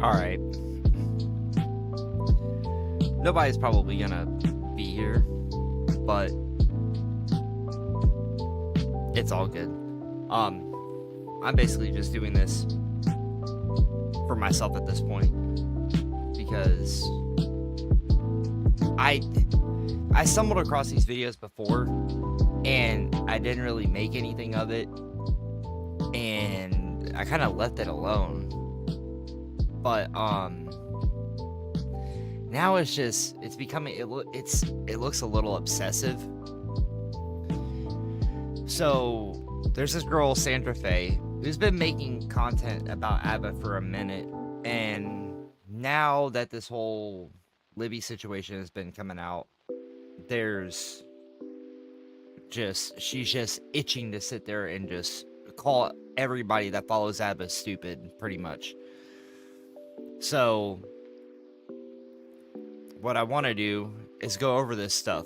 Alright. Nobody's probably gonna be here, but it's all good. I'm basically just doing this for myself at this point because I stumbled across these videos before and I didn't really make anything of it, and I kind of left it alone. But now it's becoming it looks a little obsessive. So there's this girl Sandra Faye who's been making content about ABBA for a minute, and now that this whole Libby situation has been coming out, she's just itching to sit there and just call everybody that follows ABBA stupid, pretty much. So what I want to do is go over this stuff.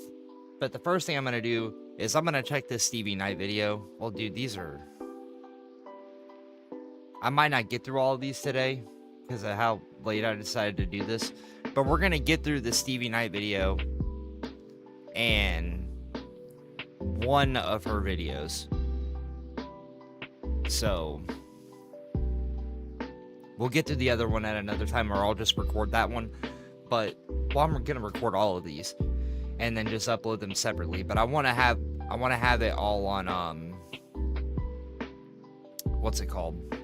But the first thing I'm going to do is I'm going to check this Stevie Knight video. Well, dude, I might not get through all of these today because of how late I decided to do this. But we're going to get through the Stevie Knight video and one of her videos. So we'll get to the other one at another time, or I'll just record that one. But I'm gonna record all of these and then just upload them separately. But I want to have it all on what's it called?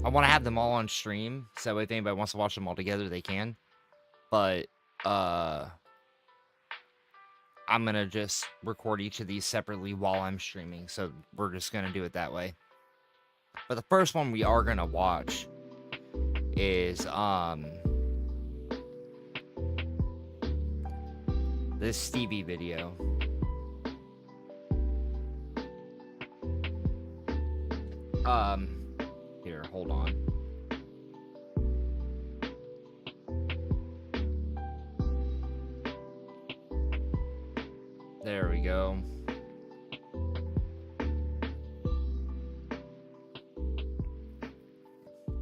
I want to have them all on stream, so if anybody wants to watch them all together, they can. But I'm gonna just record each of these separately while I'm streaming, so we're just gonna do it that way. But the first one we are gonna watch is this Stevie video. Here, hold on. There we go.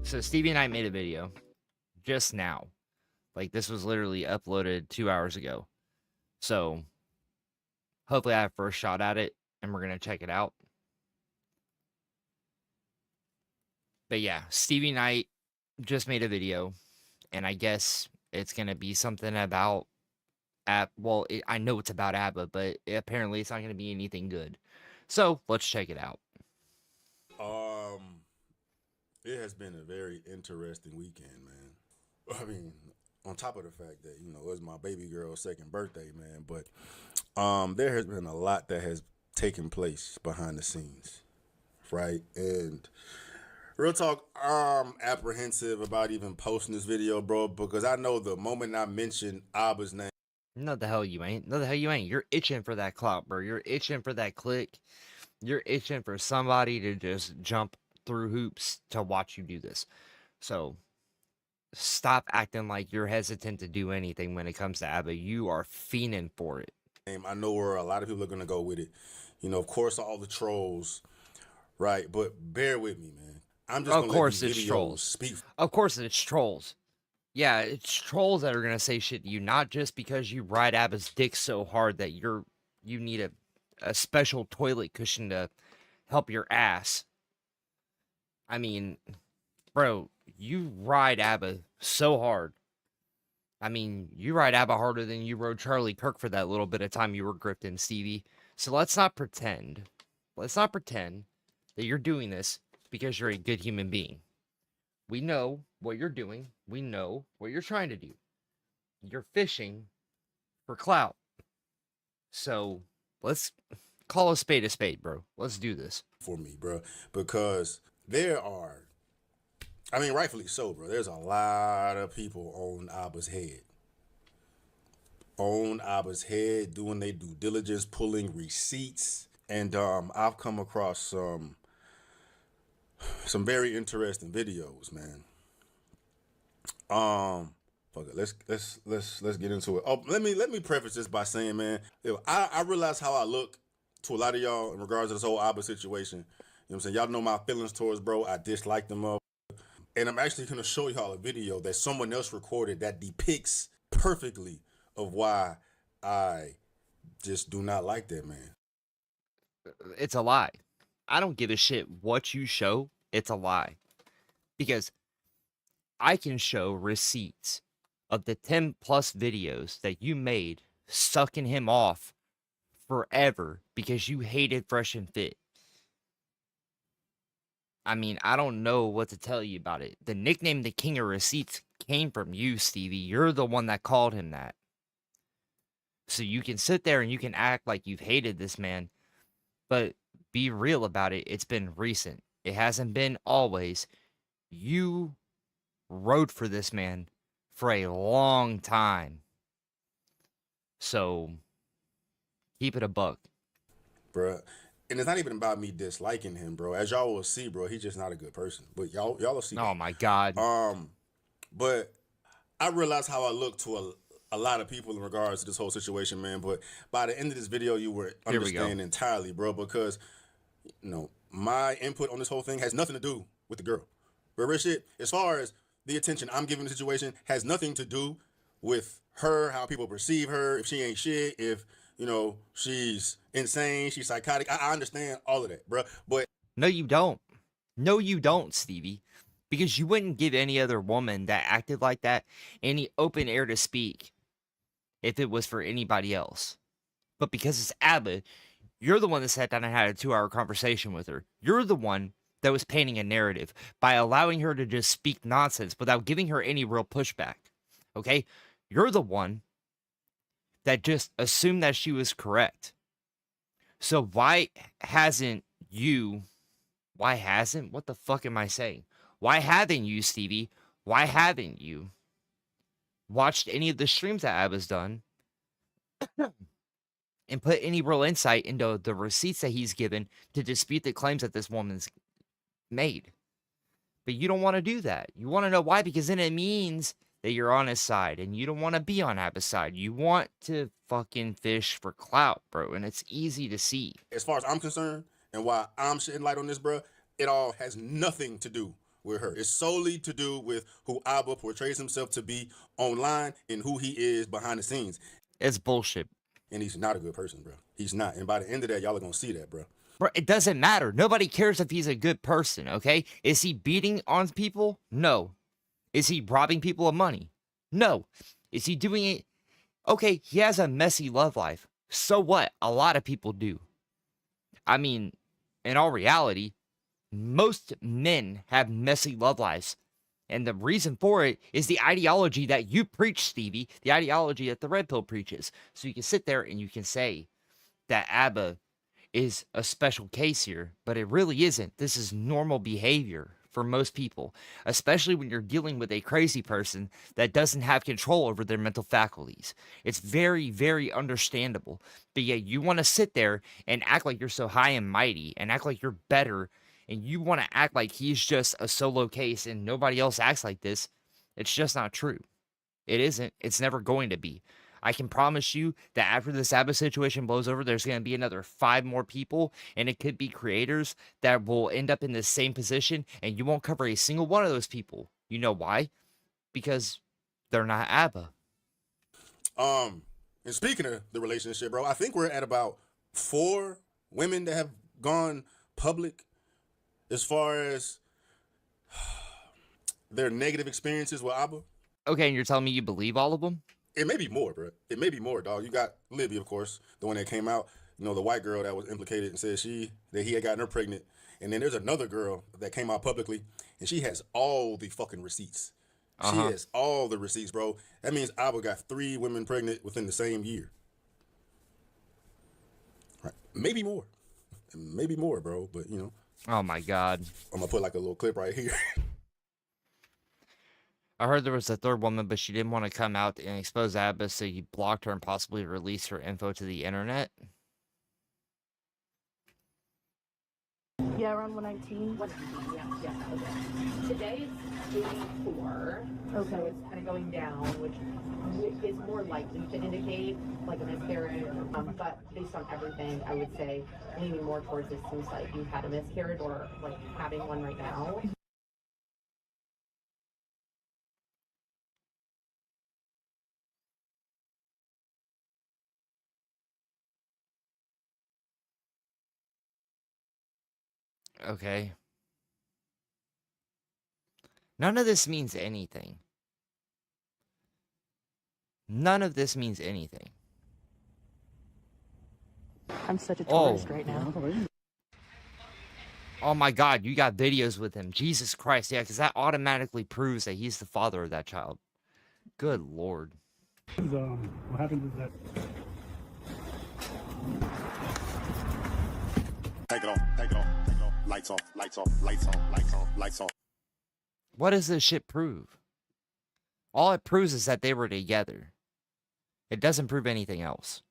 So Stevie Knight made a video just now. Like, this was literally uploaded 2 hours ago. So hopefully I have first shot at it and we're going to check it out. But yeah, Stevie Knight just made a video, and I guess it's going to be something about I know it's about ABBA, but apparently it's not going to be anything good. So let's check it out. It has been a very interesting weekend, man. I mean, on top of the fact that, it was my baby girl's second birthday, man, but there has been a lot that has taken place behind the scenes, right? And real talk, I'm apprehensive about even posting this video, bro, because I know the moment I mention ABBA's name. No, the hell you ain't. No, the hell you ain't. You're itching for that clout, bro. You're itching for that click. You're itching for somebody to just jump through hoops to watch you do this. So stop acting like you're hesitant to do anything when it comes to ABBA. You are fiending for it. I know where a lot of people are going to go with it. Of course, all the trolls, right? But bear with me, man. I'm just going to let these videos speak. Of course it's trolls. Yeah, it's trolls that are going to say shit to you, not just because you ride ABBA's dick so hard that you need a special toilet cushion to help your ass. I mean, bro, you ride ABBA so hard. I mean, you ride ABBA harder than you rode Charlie Kirk for that little bit of time you were grifting, Stevie. So let's not pretend. Let's not pretend that you're doing this because you're a good human being. We know what you're doing. We know what you're trying to do. You're fishing for clout. So let's call a spade, bro. Let's do this. For me, bro, because there are, I mean, rightfully so, bro. There's a lot of people on ABBA's head. Doing their due diligence, pulling receipts. And I've come across some very interesting videos, man. Fuck it. Let's get into it. Oh, let me preface this by saying, man, I realize how I look to a lot of y'all in regards to this whole ABBA situation. You know what I'm saying? Y'all know my feelings towards bro. I dislike them up. And I'm actually going to show y'all a video that someone else recorded that depicts perfectly of why I just do not like that man. It's a lie. I don't give a shit what you show. It's a lie. Because I can show receipts of the 10 plus videos that you made sucking him off forever because you hated Fresh and Fit. I mean, I don't know what to tell you about it. The nickname the King of Receipts came from you, Stevie. You're the one that called him that. So you can sit there and you can act like you've hated this man, but be real about it. It's been recent. It hasn't been always. You rode for this man for a long time. So keep it a buck. Bruh. And it's not even about me disliking him, bro. As y'all will see, bro, he's just not a good person. But y'all will see Oh that. my God. But I realized how I look to a lot of people in regards to this whole situation, man. But by the end of this video, you were Here we go. understanding entirely, bro, because my input on this whole thing has nothing to do with the girl. But real shit, as far as the attention I'm giving the situation, has nothing to do with her, how people perceive her, if she ain't shit, if she's insane, she's psychotic. I understand all of that, bro. But No, you don't. No, you don't, Stevie. Because you wouldn't give any other woman that acted like that any open air to speak if it was for anybody else. But because it's Abba, you're the one that sat down and had a 2-hour conversation with her. You're the one that was painting a narrative by allowing her to just speak nonsense without giving her any real pushback. Okay? You're the one that just assumed that she was correct. So why hasn't what the fuck am I saying? Why haven't you, Stevie? Why haven't you watched any of the streams that Abba's done and put any real insight into the receipts that he's given to dispute the claims that this woman's made? But you don't want to do that. You want to know why? Because then it means that you're on his side and you don't want to be on Abba's side. You want to fucking fish for clout, bro. And it's easy to see. as far as I'm concerned and why I'm shedding light on this, bro, it all has nothing to do with her. It's solely to do with who Abba portrays himself to be online and who he is behind the scenes. It's bullshit. And he's not a good person, bro. He's not. And by the end of that, y'all are going to see that, bro. Bro, it doesn't matter. Nobody cares if he's a good person, okay? Is he beating on people? No. Is he robbing people of money? No. Is he doing it? Okay, he has a messy love life. So what? A lot of people do. I mean, in all reality, most men have messy love lives. And the reason for it is the ideology that you preach, Stevie, the ideology that the Red Pill preaches. So you can sit there and you can say that Abba is a special case here, but it really isn't. This is normal behavior for most people, especially when you're dealing with a crazy person that doesn't have control over their mental faculties. It's very, very understandable. But yet you want to sit there and act like you're so high and mighty and act like you're better, and you want to act like he's just a solo case and nobody else acts like this. It's just not true. It isn't. It's never going to be. I can promise you that after this Abba situation blows over, there's going to be another 5 more people, and it could be creators that will end up in the same position, and you won't cover a single one of those people. You know why? Because they're not Abba. And speaking of the relationship, bro, I think we're at about 4 women that have gone public as far as their negative experiences with Abba. Okay, and you're telling me you believe all of them? It may be more, bro. It may be more, dog. You got Libby, of course, the one that came out. The white girl that was implicated and said that he had gotten her pregnant. And then there's another girl that came out publicly, and she has all the fucking receipts. She has all the receipts, bro. That means Abba got 3 women pregnant within the same year. Right? Maybe more. Maybe more, bro. But, Oh my God. I'm going to put like a little clip right here. I heard there was a 3rd woman, but she didn't want to come out and expose Abba, so you blocked her and possibly released her info to the internet. Yeah, around 119. Yeah. Okay. Today it's 84. Okay. So it's kind of going down, which is more likely to indicate like a miscarriage. But based on everything, I would say leaning more towards it seems like you've had a miscarriage or like having one right now. Okay. None of this means anything. None of this means anything. I'm such a Oh. tourist right now. Oh my God, you got videos with him. Jesus Christ. Yeah, because that automatically proves that he's the father of that child. Good Lord. What happens is that take it off, take it off, take it off. Lights off, lights off, lights on, lights on, lights off. What does this shit prove? All it proves is that they were together. It doesn't prove anything else.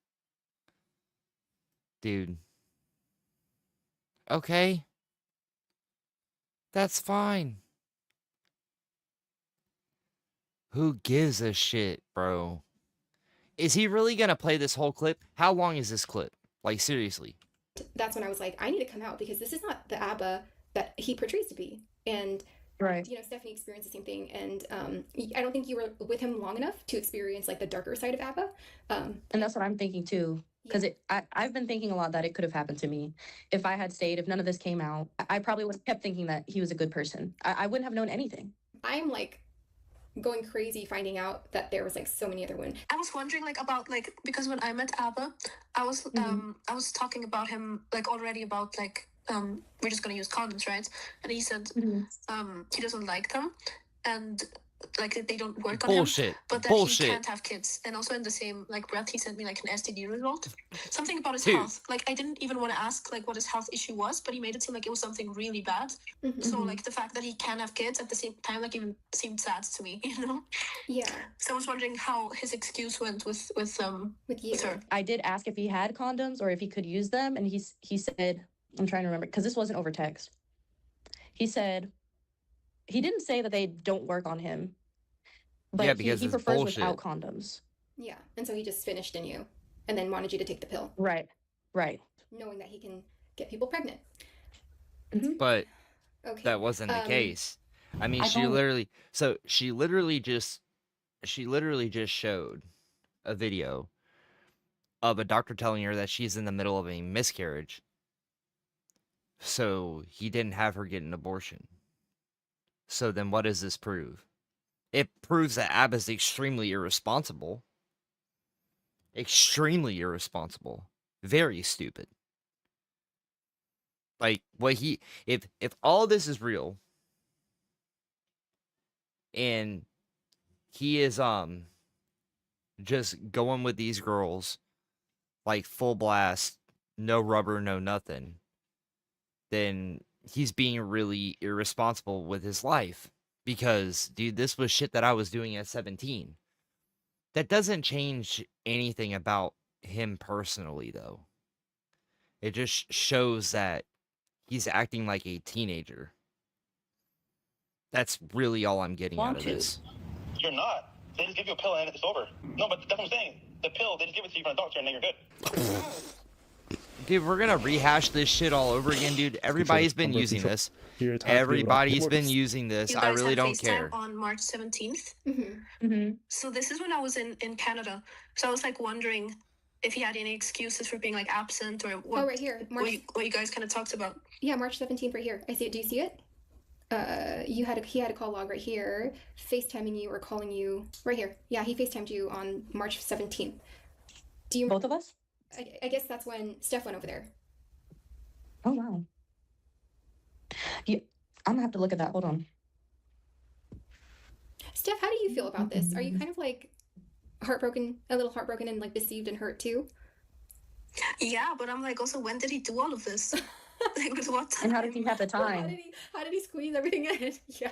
Dude. Okay. That's fine. Who gives a shit, bro? Is he really gonna play this whole clip? How long is this clip? Like, seriously. That's when I was like, I need to come out because this is not the ABBA that he portrays to be. And, Right. you know, Stephanie experienced the same thing. And I don't think you were with him long enough to experience like the darker side of ABBA. And that's what I'm thinking too. Because I've been thinking a lot that it could have happened to me. If I had stayed, if none of this came out, I probably would have kept thinking that he was a good person. I wouldn't have known anything. I'm like going crazy finding out that there was like so many other women. I was wondering like about like because when I met Abba, I was talking about him like already about like we're just gonna use condoms, right? And he said he doesn't like them and like they don't work on Bullshit. him, but that Bullshit. he can't have kids. And also in the same like breath, he sent me like an STD result, something about his Dude. health. Like I didn't even want to ask like what his health issue was, but he made it seem like it was something really bad. So like the fact that he can have kids at the same time like even seemed sad to me, you know? Yeah. So I was wondering how his excuse went with you. with her. I did ask if he had condoms or if he could use them, and he said, I'm trying to remember because this wasn't over text. He said he didn't say that they don't work on him, but Yeah, because he it's prefers bullshit. without condoms. Yeah. And so he just finished in you and then wanted you to take the pill, Right. knowing that he can get people pregnant. But Okay. that wasn't the case. I mean, I she don't- literally just showed a video of a doctor telling her that she's in the middle of a miscarriage. So he didn't have her get an abortion. So then what does this prove? It proves that Abba's extremely irresponsible. Extremely irresponsible. Very stupid. Like what if all this is real and he is just going with these girls like full blast, no rubber, no nothing, then he's being really irresponsible with his life. Because, dude, this was shit that I was doing at 17. That doesn't change anything about him personally, though. It just shows that he's acting like a teenager. That's really all I'm getting out of this. You're not. They just give you a pill and it's over. No, but that's what I'm saying. The pill, they just give it to you from a doctor and then you're good. Dude, we're gonna rehash this shit all over again, dude. Everybody's been using this. Everybody's been using this. You I guys really had don't FaceTime care. on March 17th. Mm-hmm. So this is when I was in Canada. So I was like wondering if he had any excuses for being like absent or what. Oh, right here. What you guys kind of talked about. Yeah, March 17th right here. I see it. Do you see it? He had a call log right here, FaceTiming you or calling you right here. Yeah, he FaceTimed you on March 17th. Do you Both of us? I guess that's when Steph went over there. Oh wow. Yeah, I'm gonna have to look at that. Hold on. Steph, how do you feel about this? Are you kind of like heartbroken, a little heartbroken and like deceived and hurt too? Yeah, but I'm like, also, when did he do all of this? Like, with what time? And how did he have the Well, time? how did he squeeze everything in? Yeah.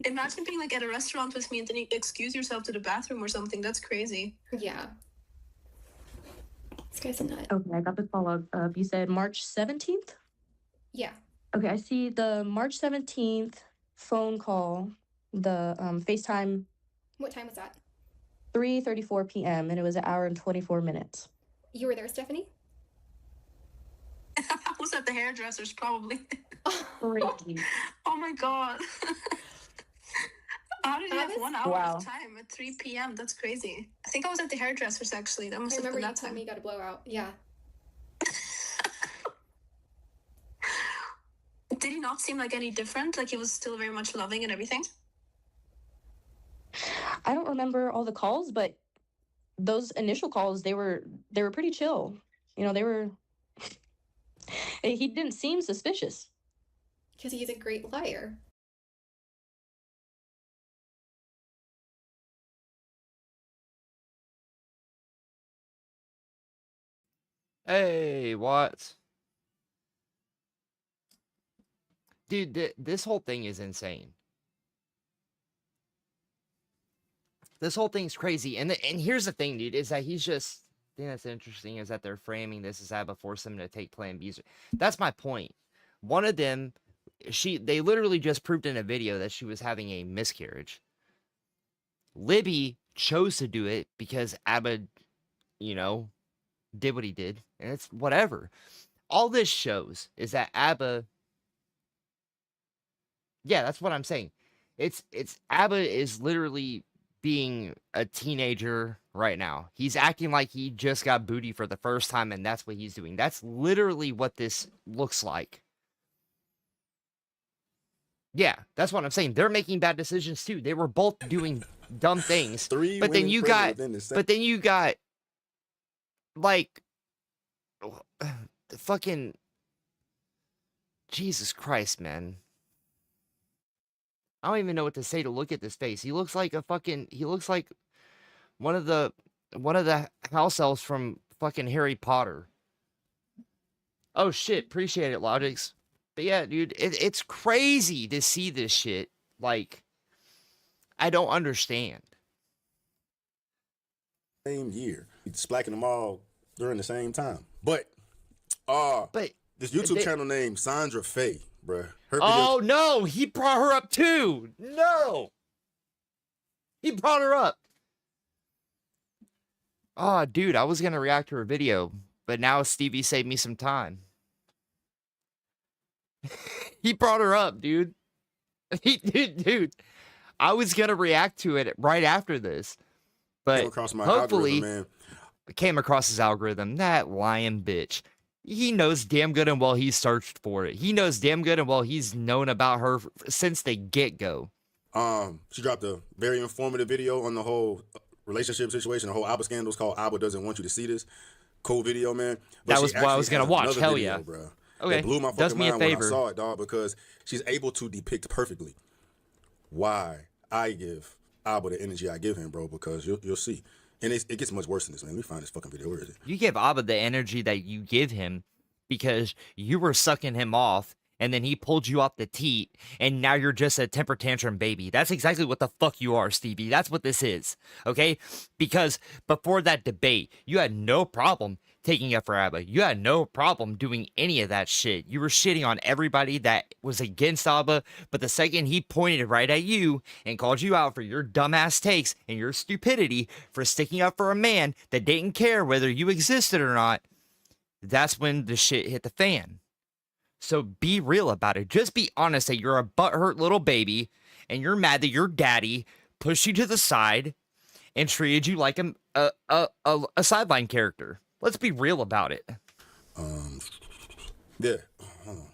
Imagine being like at a restaurant with me and then you excuse yourself to the bathroom or something. That's crazy. Yeah. This guy's a nut. Okay, I got the follow up. You said March 17th? Yeah. Okay, I see the March 17th phone call, the FaceTime What time was that? 3:34 p.m. and it was an hour and 24 minutes. You were there, Stephanie? I was at the hairdresser's probably. Crazy. Oh my god. How did you have 1 hour Wow. of time at 3 p.m.? That's crazy. I think I was at the hairdresser's actually. That must I have remember been you that told time. me you got a blowout. Yeah. Did he he not seem like any different? Like he was still very much loving and everything? I don't remember all the calls, but those initial calls, they were pretty chill. You know, they were. He didn't seem suspicious. Because he's a great liar. Hey, what? Dude, this whole thing is insane. This whole thing's crazy. And here's the thing, dude, is that he's just... The thing that's interesting is that they're framing this as Abba forced them to take Plan B's. That's my point. One of them, they literally just proved in a video that she was having a miscarriage. Libby chose to do it because Abba, you know, did what he did. And it's whatever. All this shows is that Abba... Yeah, that's what I'm saying. It's Abba is literally being a teenager right now. He's acting like he just got booty for the first time, and that's what he's doing. That's literally what this looks like. Yeah, that's what I'm saying. They're making bad decisions too. They were both doing dumb things. But then you got like the fucking Jesus Christ, man. I don't even know what to say to look at this face. He looks like one of the house elves from fucking Harry Potter. Oh shit, appreciate it, Logix. But yeah, dude, it's crazy to see this shit. Like, I don't understand. Same year. He's splacking them all during the same time. But this YouTube channel named Sandra Faye, bruh. Oh no, he brought her up too. No. He brought her up. Oh, dude, I was gonna react to her video, but now Stevie saved me some time. He brought her up, dude. Dude, I was gonna react to it right after this, but hopefully came across his algorithm. That lying bitch. He knows damn good and well he searched for it. He knows damn good and well he's known about her since the get-go. She dropped a very informative video on the whole relationship situation, the whole Abba scandals called Abba Doesn't Want You to See This. Cool video, man. But that was what I was going to watch. Hell video, yeah. Bro. Okay. That blew my fucking mind when I saw it, dog, because she's able to depict perfectly why I give Abba the energy I give him, bro, because you'll see. And it gets much worse than this, man. Let me find this fucking video. Where is it? You give Abba the energy that you give him because you were sucking him off, and then he pulled you off the teat, and now you're just a temper tantrum baby. That's exactly what the fuck you are, Stevie. That's what this is, okay? Because before that debate, you had no problem taking up for Abba. You had no problem doing any of that shit. You were shitting on everybody that was against Abba, but the second he pointed right at you and called you out for your dumbass takes and your stupidity for sticking up for a man that didn't care whether you existed or not, that's when the shit hit the fan. So be real about it. Just be honest that you're a butthurt little baby and you're mad that your daddy pushed you to the side and treated you like a sideline character. Let's be real about it. Yeah. Hold on.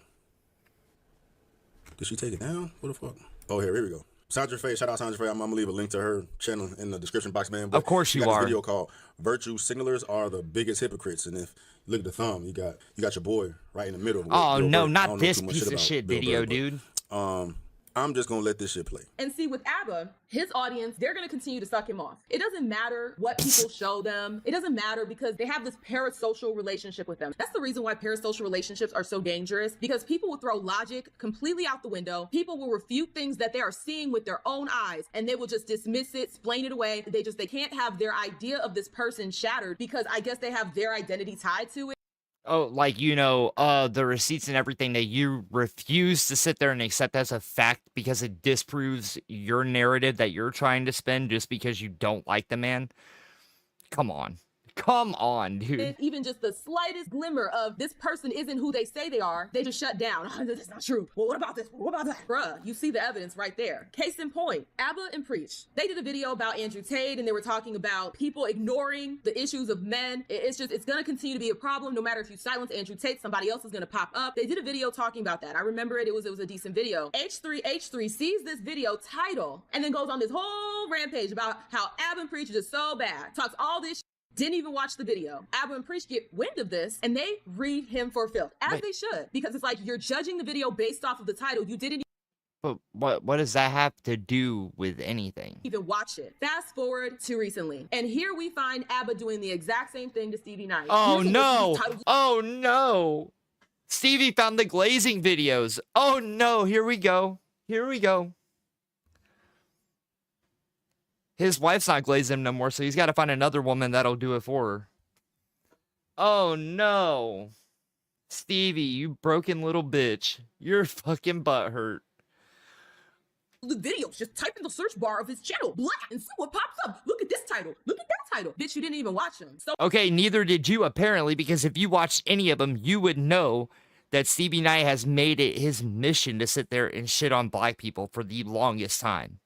Did she take it down? What the fuck? Oh, here we go. Sandra Faye, shout out Sandra Faye. I'm gonna leave a link to her channel in the description box, man. But of course you are. This video called "Virtue Signalers Are the Biggest Hypocrites," and if you look at the thumb, you got your boy right in the middle. Oh no, not this piece of shit video, dude. I'm just gonna let this shit play. And see, with Abba, his audience, they're gonna continue to suck him off. It doesn't matter what people show them. It doesn't matter because they have this parasocial relationship with them. That's the reason why parasocial relationships are so dangerous, because people will throw logic completely out the window. People will refute things that they are seeing with their own eyes, and they will just dismiss it, explain it away. They can't have their idea of this person shattered because I guess they have their identity tied to it. Oh, like, you know, the receipts and everything that you refuse to sit there and accept as a fact because it disproves your narrative that you're trying to spin just because you don't like the man. Come on. Come on, dude. If even just the slightest glimmer of this person isn't who they say they are, they just shut down. That's not true. Well, what about this? What about that? Bruh, you see the evidence right there. Case in point, Abba and Preach. They did a video about Andrew Tate, and they were talking about people ignoring the issues of men. It's gonna continue to be a problem. No matter if you silence Andrew Tate, somebody else is gonna pop up. They did a video talking about that. I remember it. It was a decent video. H3H3 sees this video title and then goes on this whole rampage about how Abba and Preach is just so bad. Talks all this. Didn't even watch the video. Abba and Preach get wind of this and they read him for filth, as they should, because it's like you're judging the video based off of the title. You didn't But what does that have to do with anything? even watch it. Fast forward to recently, and here we find Abba doing the exact same thing to Stevie Knight. Oh no! Oh no! Stevie found the glazing videos. Oh no! Here we go. Here we go. His wife's not glazing him no more, so he's got to find another woman that'll do it for her. Oh no! Stevie, you broken little bitch. Your fucking butt hurt. The videos, just type in the search bar of his channel, black, and see what pops up. Look at this title. Look at that title. Bitch, you didn't even watch them. So Okay, neither did you apparently, because if you watched any of them, you would know that Stevie Knight has made it his mission to sit there and shit on black people for the longest time.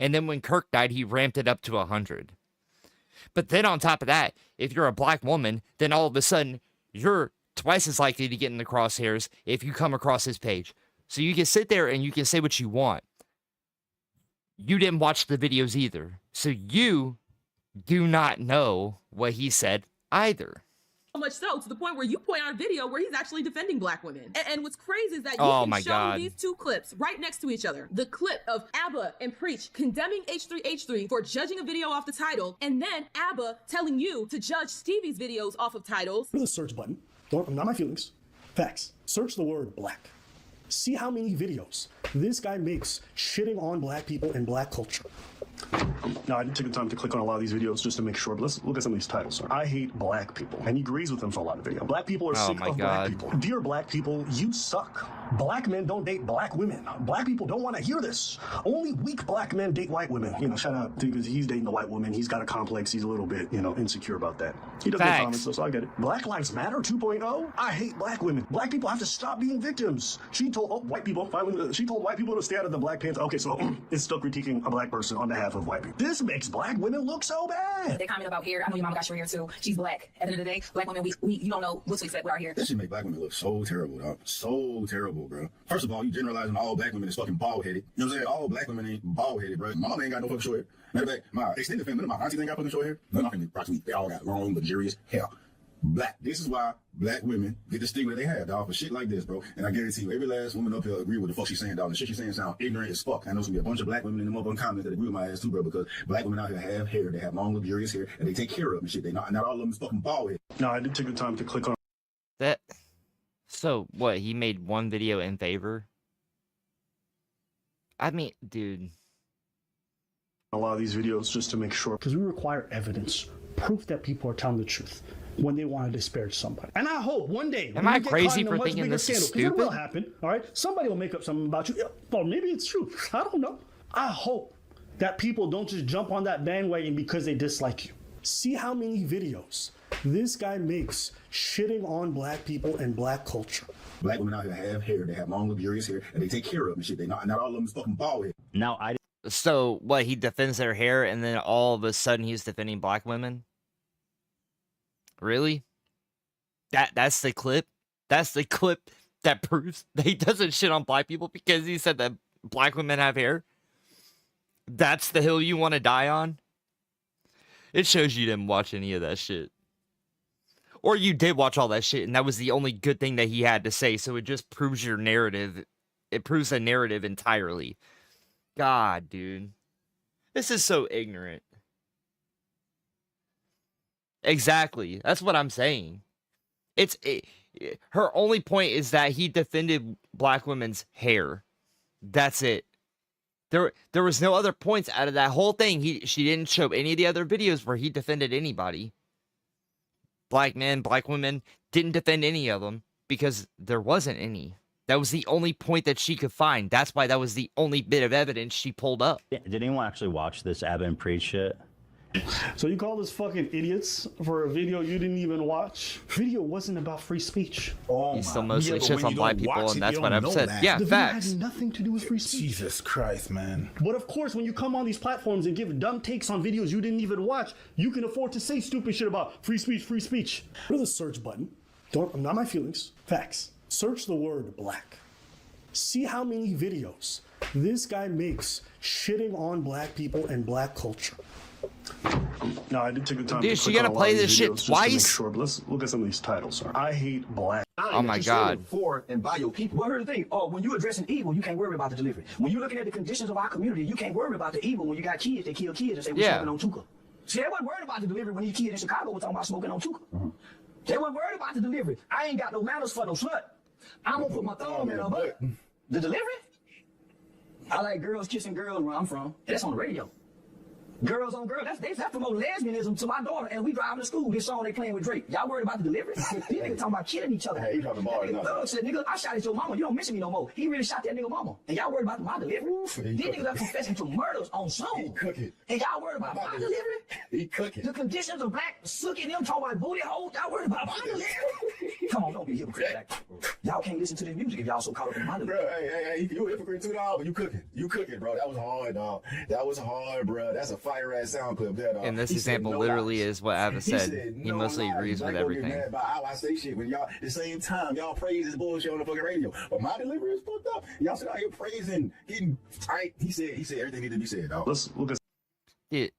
And then when Kirk died, he ramped it up to 100. But then on top of that, if you're a black woman, then all of a sudden, you're twice as likely to get in the crosshairs if you come across his page. So you can sit there and you can say what you want. You didn't watch the videos either. So you do not know what he said either. much so to the point where you point out a video where he's actually defending black women. And what's crazy is that you Oh can my show God. these two clips right next to each other. The clip of ABBA and Preach condemning H3H3 for judging a video off the title, and then ABBA telling you to judge Stevie's videos off of titles. Go to the search button. Don't, not my feelings. Facts. Search the word black. See how many videos this guy makes shitting on black people and black culture. Now, I didn't take the time to click on a lot of these videos just to make sure, but let's look at some of these titles. I hate black people, and he agrees with them for a lot of videos. Black people are Oh sick my of God. black people. Dear black people, you suck. Black men don't date black women. Black people don't want to hear this. Only weak black men date white women. You know, shout out to because he's dating a white woman. He's got a complex. He's a little bit, insecure about that. He doesn't Facts. comment, so I get it. Black Lives Matter 2.0. I hate black women. Black people have to stop being victims. She told white people finally. She told white people to stay out of the Black Panther. Okay, so it's still critiquing a black person on behalf of white people. This makes black women look so bad. They comment about hair. I know your mama got short hair too. She's black. At the end of the day, black women, we you don't know what to expect with our hair. That shit make black women look so terrible, dog. So terrible, bro. First of all, you generalizing all black women is fucking bald-headed. You know what I'm saying? All black women ain't bald-headed, bro. My mama ain't got no fucking short hair. Matter of fact, my extended family, my aunties ain't got fucking short hair. None of them approximately, they all got long, luxurious hair. Black. This is why black women get the stigma they have, dog, for shit like this, bro. And I guarantee you, every last woman up here agree with the fuck she's saying, dog. The shit she's saying sound ignorant as fuck. I know there's gonna be a bunch of black women in the motherfucking comments that agree with my ass too, bro, because black women out here have hair, they have long, luxurious hair, and they take care of them and shit. Not all of them is fucking bald head. No, I did take the time to click on That. So what? He made one video in favor. I mean, dude. a lot of these videos just to make sure, because we require evidence, proof that people are telling the truth when they want to disparage somebody. And I hope one day, Am when I you get crazy caught in a for much thinking bigger this is scandal, 'cause it will stupid? happen, all right? Somebody will make up something about you. Well, maybe it's true. I don't know. I hope that people don't just jump on that bandwagon because they dislike you. See how many videos this guy makes shitting on black people and black culture. Black women out here have hair, they have long, luxurious hair, and they take care of them and shit. Not all of them is fucking bald head. Now, I So what? He defends their hair, and then all of a sudden he's defending black women. Really? That's the clip. That's the clip that proves that he doesn't shit on black people because he said that black women have hair. That's the hill you want to die on. It shows you didn't watch any of that shit. Or you did watch all that shit, and that was the only good thing that he had to say, so it just proves your narrative. It proves the narrative entirely. God, dude. This is so ignorant. Exactly. That's what I'm saying. Her only point is that he defended black women's hair. That's it. There was no other points out of that whole thing. She didn't show any of the other videos where he defended anybody. Black men, black women, didn't defend any of them because there wasn't any. That was the only point that she could find. That's why that was the only bit of evidence she pulled up. did anyone actually watch this Abba and Preach shit? So you call us fucking idiots for a video you didn't even watch? Video wasn't about free speech. Oh, He's still mostly shits on black people, and that's what I've said. That. Yeah, the video facts. had nothing to do with free speech. Jesus Christ, man. But of course, when you come on these platforms and give dumb takes on videos you didn't even watch, you can afford to say stupid shit about free speech, free speech. Go to the search button. Not my feelings. Facts. Search the word black. See how many videos this guy makes shitting on black people and black culture. No, I did take the time Dude, to she click gonna on a lot play of this these shit videos just to make twice? sure, but let's look at some of these titles. I hate black. Oh my God. For and by your people. Well, here's the thing. Oh, when you're addressing evil, you can't worry about the delivery. When you're looking at the conditions of our community, you can't worry about the evil. When you got kids, they kill kids and say we're smoking on Tuka. See, they wasn't worried about the delivery when these kids in Chicago were talking about smoking on Tuka. They weren't worried about the delivery. I ain't got no manners for no slut. I'm gonna put my thumb in her butt. The delivery? I like girls kissing girls where I'm from. That's on the radio. Girls on girls, that's promoting lesbianism to my daughter, and we driving to school. This song they playing with Drake. Y'all worried about the delivery? These niggas talking about killing each other. Hey, he dropped the ball. Thug said, nigga, I shot at your mama. You don't mention me no more. He really shot that nigga mama. And y'all worried about my delivery? These niggas are confessing to murders on song. He cooking. And y'all worried about my delivery? He cooking. The conditions of black sucking them talking about booty holes. Y'all worried about my delivery? Come on, don't be a hypocrite. Like, y'all can't listen to this music if y'all so caught up in my delivery. Bro, hey, you a hypocrite too, dog, but you cooking. You cooking, bro. That was hard, dog. That was hard, bro. That's a fire ass sound clip there, dog. And this He said example no literally lies. is what Abba said. He no mostly lies. agrees with Black folk get everything. mad about how I say shit when y'all at the same time y'all praise this bullshit on the fucking radio. But my delivery is fucked up. Y'all sit out here praising, getting tight. He said everything needed to be said, dog. Let's look at. Dude,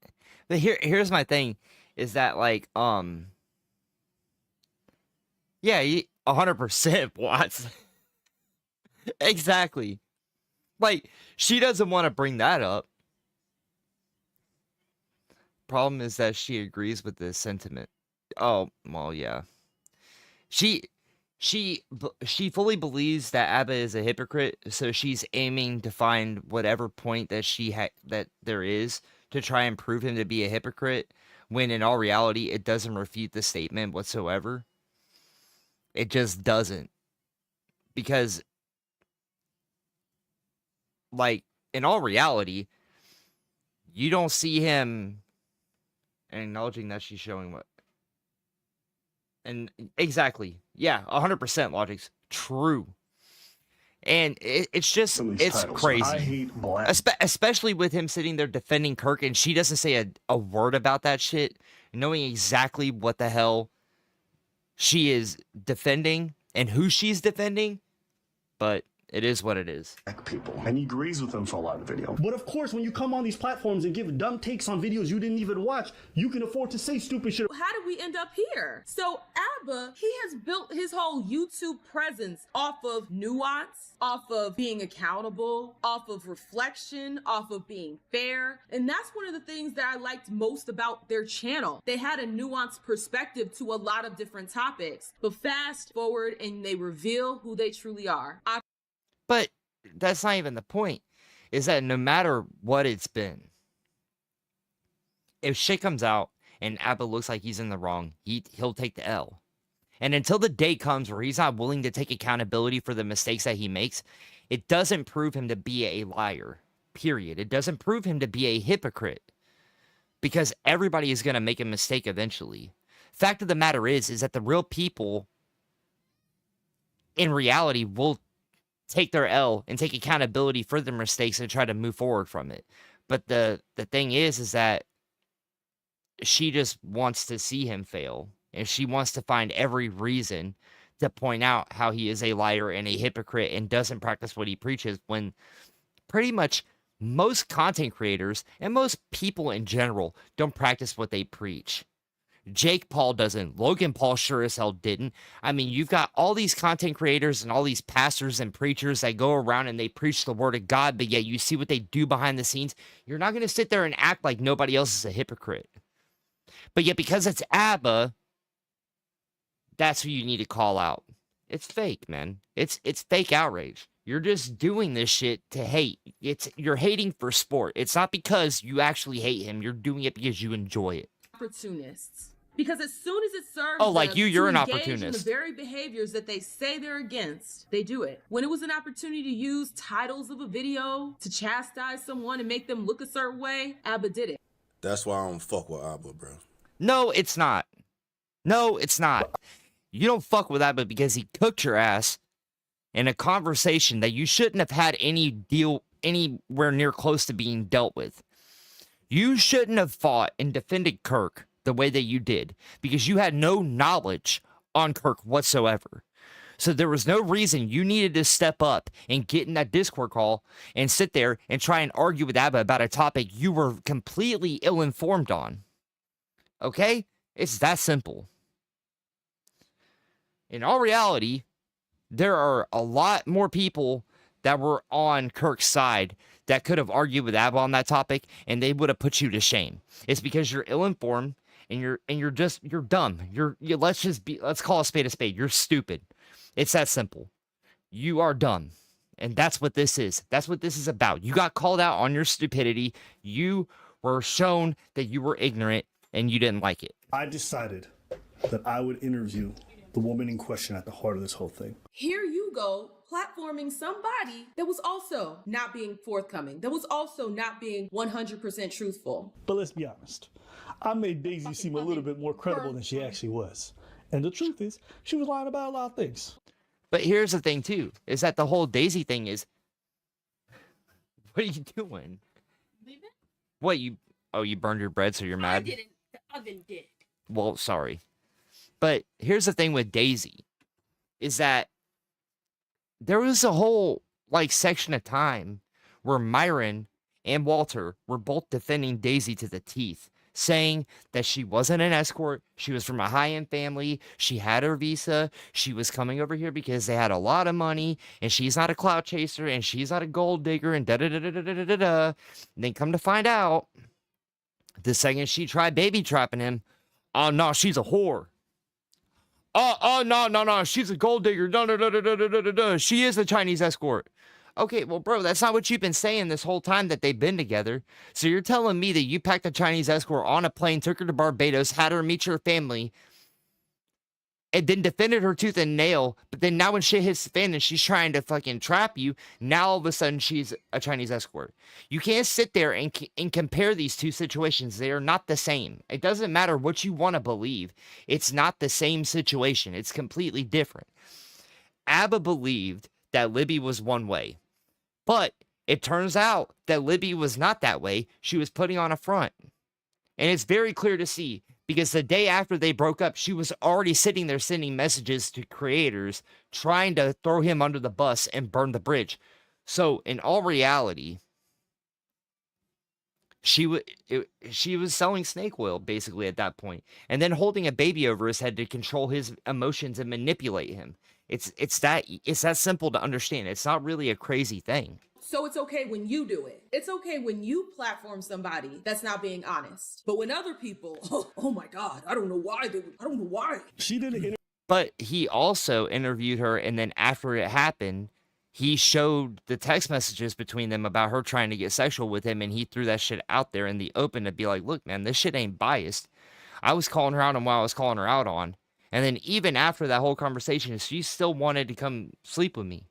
but here's my thing, is that like yeah, 100% Watts. Exactly. Like, she doesn't want to bring that up. Problem is that she agrees with this sentiment. Oh, well, yeah. She fully believes that Abba is a hypocrite, so she's aiming to find whatever point that that there is to try and prove him to be a hypocrite, when in all reality it doesn't refute the statement whatsoever. It just doesn't. Because, like, in all reality, you don't see him, and acknowledging that she's showing what. And exactly. Yeah, 100% logic's true. And it's just, it's crazy. I hate black. Especially with him sitting there defending Kirk, and she doesn't say a word about that shit, knowing exactly what the hell she is defending and who she's defending. But it is what it is. People. And he agrees with them for a lot of the video. But of course, when you come on these platforms and give dumb takes on videos you didn't even watch, you can afford to say stupid shit. How did we end up here? So Abba, he has built his whole YouTube presence off of nuance, off of being accountable, off of reflection, off of being fair. And that's one of the things that I liked most about their channel. They had a nuanced perspective to a lot of different topics, but fast forward and they reveal who they truly are. But that's not even the point, is that no matter what it's been, if shit comes out and Abba looks like he's in the wrong, he'll take the L. And until the day comes where he's not willing to take accountability for the mistakes that he makes, it doesn't prove him to be a liar, period. It doesn't prove him to be a hypocrite, because everybody is going to make a mistake eventually. Fact of the matter is that the real people in reality will take their L and take accountability for their mistakes and try to move forward from it. But the thing is that she just wants to see him fail, and she wants to find every reason to point out how he is a liar and a hypocrite and doesn't practice what he preaches, when pretty much most content creators and most people in general don't practice what they preach. Jake Paul doesn't. Logan Paul sure as hell didn't. I mean, you've got all these content creators and all these pastors and preachers that go around and they preach the word of God, but yet you see what they do behind the scenes. You're not going to sit there and act like nobody else is a hypocrite. But yet, because it's Abba, that's who you need to call out. It's fake, man. It's fake outrage. You're just doing this shit to hate. You're hating for sport. It's not because you actually hate him. You're doing it because you enjoy it. Opportunists. Because as soon as it serves Oh, like them you're to an engage opportunist. in the very behaviors that they say they're against, they do it. When it was an opportunity to use titles of a video to chastise someone and make them look a certain way, Abba did it. That's why I don't fuck with Abba, bro. No, it's not. No, it's not. You don't fuck with Abba because he cooked your ass in a conversation that you shouldn't have had any deal anywhere near close to being dealt with. You shouldn't have fought and defended Kirk the way that you did because you had no knowledge on Kirk whatsoever. So there was no reason you needed to step up and get in that Discord call and sit there and try and argue with Abba about a topic you were completely ill-informed on. Okay? It's that simple. In all reality, there are a lot more people that were on Kirk's side that could have argued with Abba on that topic, and they would have put you to shame. It's because you're ill-informed and you're dumb. Let's call a spade a spade. You're stupid. It's that simple. You are dumb. And that's what this is. That's what this is about. You got called out on your stupidity. You were shown that you were ignorant and you didn't like it. I decided that I would interview the woman in question at the heart of this whole thing. Here you go, platforming somebody that was also not being forthcoming, that was also not being 100% truthful. But let's be honest. I made Daisy seem a little bit more credible than she actually was. And the truth is, she was lying about a lot of things. But here's the thing, too, is that the whole Daisy thing is... What are you doing? Leave it? What, you burned your bread, so you're mad? I didn't. The oven did. Well, sorry. But here's the thing with Daisy, is that there was a whole, section of time where Myron and Walter were both defending Daisy to the teeth, saying that she wasn't an escort, she was from a high-end family, she had her visa, she was coming over here because they had a lot of money, and she's not a clout chaser, and she's not a gold digger, and da-da-da-da-da-da-da-da. And then come to find out, the second she tried baby trapping him, oh, no, she's a whore. No, she's a gold digger, da-da-da-da-da-da-da-da. She is a Chinese escort. Okay, well, bro, that's not what you've been saying this whole time that they've been together. So you're telling me that you packed a Chinese escort on a plane, took her to Barbados, had her meet your family, and then defended her tooth and nail, but then now when shit hits the fan and she's trying to fucking trap you, now all of a sudden she's a Chinese escort. You can't sit there and compare these two situations. They are not the same. It doesn't matter what you want to believe. It's not the same situation. It's completely different. Abba believed that Libby was one way. But it turns out that Libby was not that way. She was putting on a front. And it's very clear to see because the day after they broke up, she was already sitting there sending messages to creators trying to throw him under the bus and burn the bridge. So in all reality, she was selling snake oil basically at that point, and then holding a baby over his head to control his emotions and manipulate him. It's that simple to understand. It's not really a crazy thing. So it's okay when you do it. It's okay when you platform somebody that's not being honest. But when other people, oh my God, I don't know why. She didn't. But he also interviewed her, and then after it happened, he showed the text messages between them about her trying to get sexual with him, and he threw that shit out there in the open to be like, look, man, this shit ain't biased. I was calling her out on what I was calling her out on. And then even after that whole conversation, she still wanted to come sleep with me.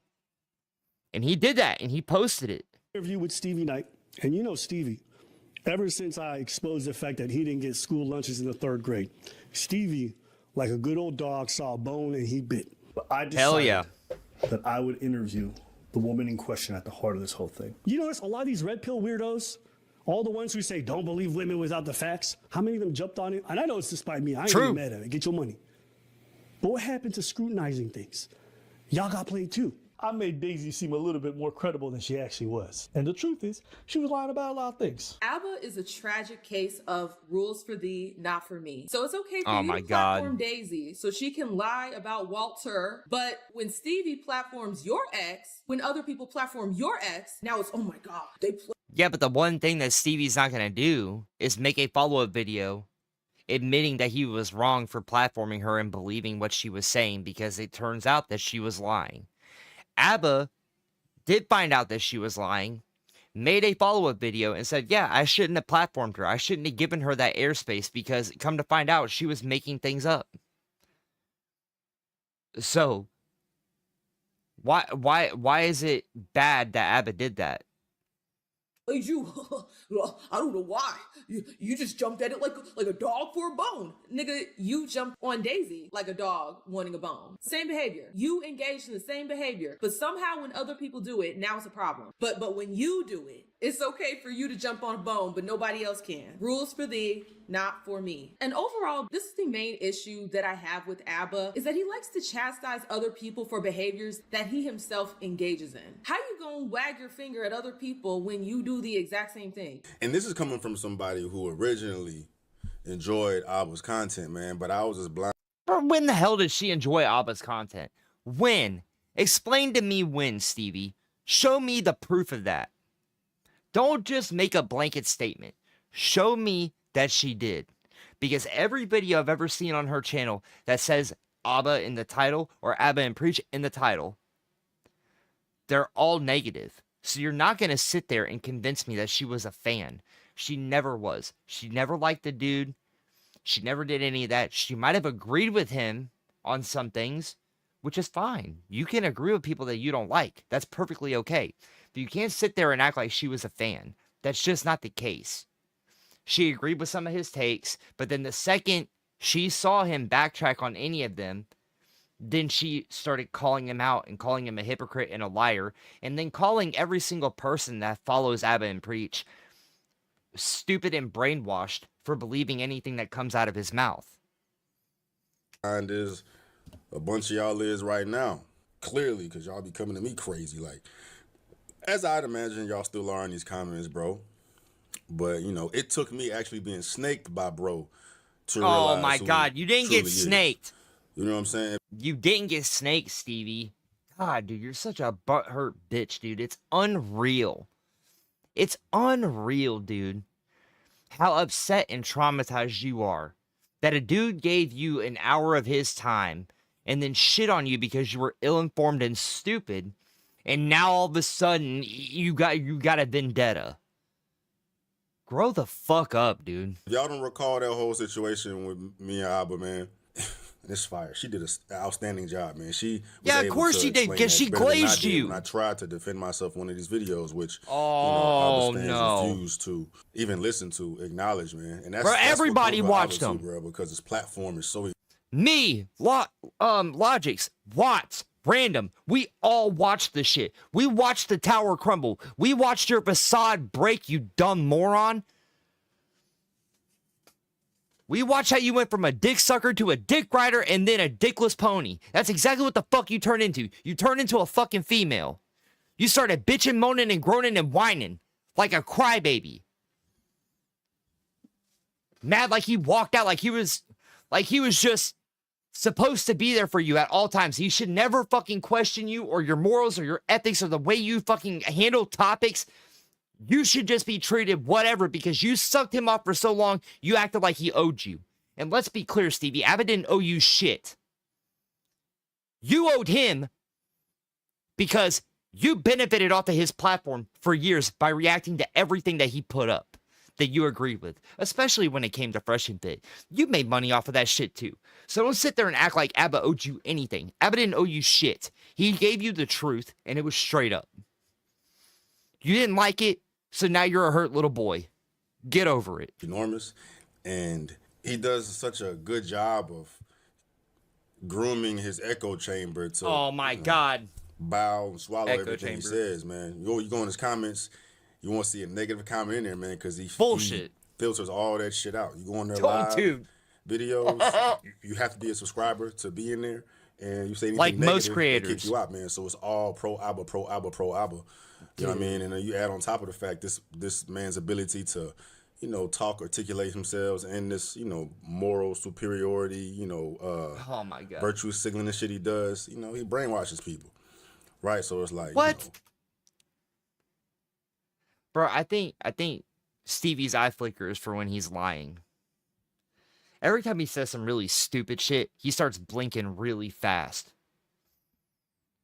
And he did that, and he posted it. Interview with Stevie Knight. And you know Stevie, ever since I exposed the fact that he didn't get school lunches in the 3rd grade, Stevie, like a good old dog, saw a bone and he bit. But I decided that I would interview the woman in question at the heart of this whole thing. You notice a lot of these red pill weirdos, all the ones who say don't believe women without the facts, how many of them jumped on it? And I know it's despite me. I ain't even mad at it. Get your money. But what happened to scrutinizing things? Y'all got played too. I made Daisy seem a little bit more credible than she actually was. And the truth is, she was lying about a lot of things. Abba is a tragic case of rules for thee, not for me. So it's okay for you to God. platform Daisy so she can lie about Walter. But when Stevie platforms your ex, when other people platform your ex, now it's, oh my God, they play. Yeah, but the one thing that Stevie's not going to do is make a follow-up video admitting that he was wrong for platforming her and believing what she was saying because it turns out that she was lying. Abba did find out that she was lying, made a follow-up video and said, yeah, I shouldn't have platformed her. I shouldn't have given her that airspace because come to find out she was making things up. So why is it bad that Abba did that? Hey, you, I don't know why. You just jumped at it like a dog for a bone. Nigga, you jumped on Daisy like a dog wanting a bone. Same behavior. You engaged in the same behavior, but somehow when other people do it, now it's a problem. But when you do it, it's okay for you to jump on a bone, but nobody else can. Rules for thee, not for me. And overall, this is the main issue that I have with ABBA, is that he likes to chastise other people for behaviors that he himself engages in. How you gonna wag your finger at other people when you do the exact same thing? And this is coming from somebody who originally enjoyed ABBA's content, man, but I was just blind. Bro, when the hell did she enjoy ABBA's content? When? Explain to me when, Stevie. Show me the proof of that. Don't just make a blanket statement. Show me that she did. Because every video I've ever seen on her channel that says ABBA in the title or ABBA and Preach in the title, they're all negative. So you're not going to sit there and convince me that she was a fan. She never was. She never liked the dude. She never did any of that. She might have agreed with him on some things, which is fine. You can agree with people that you don't like. That's perfectly okay. But you can't sit there and act like she was a fan. That's just not the case. She agreed with some of his takes, but then the second she saw him backtrack on any of them, then she started calling him out and calling him a hypocrite and a liar, and then calling every single person that follows ABBA and Preach stupid and brainwashed for believing anything that comes out of his mouth. And is a bunch of y'all is right now, clearly, because y'all be coming to me crazy. Like, as I'd imagine y'all still are in these comments, bro. But, you know, it took me actually being snaked by bro to realize. Oh my God, you didn't get snaked. You know what I'm saying? You didn't get snaked, Stevie. God, dude, you're such a butthurt bitch, dude. It's unreal. It's unreal, dude. How upset and traumatized you are that a dude gave you an hour of his time and then shit on you because you were ill-informed and stupid, and now all of a sudden you got a vendetta. Grow the fuck up, dude. If y'all don't recall that whole situation with me and ABBA, man, it's fire. She did an outstanding job, man. She was of able course to she did, explain because that she better than I glazed did you. when I tried to defend myself in one of these videos, which Oh, ABBA fans no. refused to even listen to, acknowledge, man. And that's, Bro, that's what everybody comes with watched ABBA them. too, bro, because this platform is so. Me, Logics, Watts, Random, we all watched the shit. We watched the tower crumble. We watched your facade break, you dumb moron. We watched how you went from a dick sucker to a dick rider and then a dickless pony. That's exactly what the fuck you turned into. You turned into a fucking female. You started bitching, moaning, and groaning and whining like a crybaby. Mad like he walked out like he was just supposed to be there for you at all times. He should never fucking question you or your morals or your ethics or the way you fucking handle topics. You should just be treated whatever because you sucked him off for so long, you acted like he owed you. And let's be clear, Stevie, ABBA didn't owe you shit. You owed him because you benefited off of his platform for years by reacting to everything that he put up that you agreed with, especially when it came to Fresh and Fit. You made money off of that shit too. So don't sit there and act like ABBA owed you anything. ABBA didn't owe you shit. He gave you the truth, and it was straight up. You didn't like it, so now you're a hurt little boy. Get over it. Enormous. And he does such a good job of grooming his echo chamber to Oh my God. bow and swallow Echo everything chamber. he says, man. You go in his comments, you won't see a negative comment in there, man, because he Bullshit. filters all that shit out. You go in there Don't, live dude. videos, you have to be a subscriber to be in there, and you say anything Like negative, most they creators. kick you out, man. So it's all pro ABBA, pro ABBA, pro ABBA. You know what I mean? And then you add on top of the fact this man's ability to, talk, articulate himself, and this, moral superiority, Oh my God. virtue signaling the shit he does. He brainwashes people, right? So it's like What? Bro, I think Stevie's eye flickers for when he's lying. Every time he says some really stupid shit, he starts blinking really fast.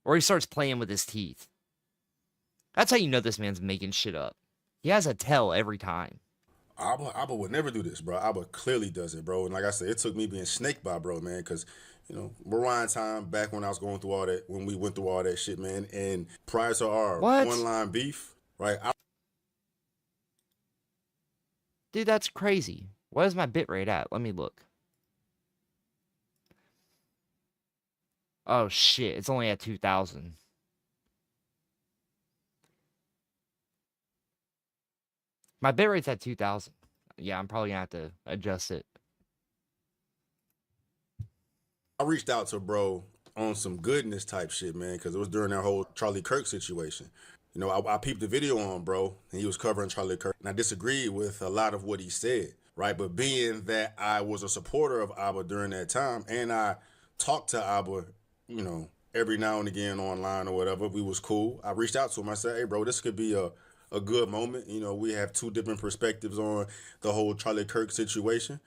Or he starts playing with his teeth. That's how you know this man's making shit up. He has a tell every time. ABBA would never do this, bro. ABBA clearly does it, bro. And like I said, it took me being snaked by bro, man, because, rewind time back when I was going through all that, when we went through all that shit, man. And prior to our What? online beef, right, Dude, that's crazy. What is my bitrate at? Let me look. Oh shit, it's only at 2,000. My bitrate's at 2,000. Yeah, I'm probably gonna have to adjust it. I reached out to bro on some goodness type shit, man, because it was during that whole Charlie Kirk situation. You know, I peeped the video on bro, and he was covering Charlie Kirk, and I disagreed with a lot of what he said, right? But being that I was a supporter of Abba during that time, and I talked to Abba, you know, every now and again online or whatever, we was cool. I reached out to him. I said, hey, bro, this could be a good moment. You know, we have two different perspectives on the whole Charlie Kirk situation.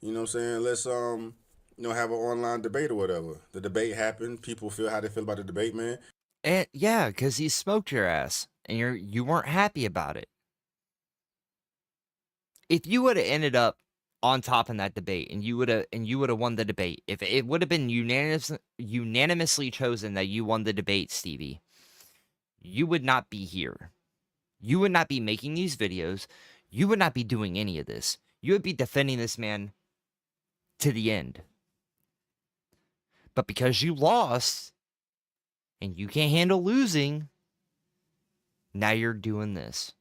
You know what I'm saying? Let's have an online debate or whatever. The debate happened. People feel how they feel about the debate, man. And yeah, because he smoked your ass, and you weren't happy about it. If you would have ended up on top in that debate, and you would have won the debate, if it would have been unanimously chosen that you won the debate, Stevie, you would not be here. You would not be making these videos. You would not be doing any of this. You would be defending this man to the end. But because you lost, and you can't handle losing, now you're doing this.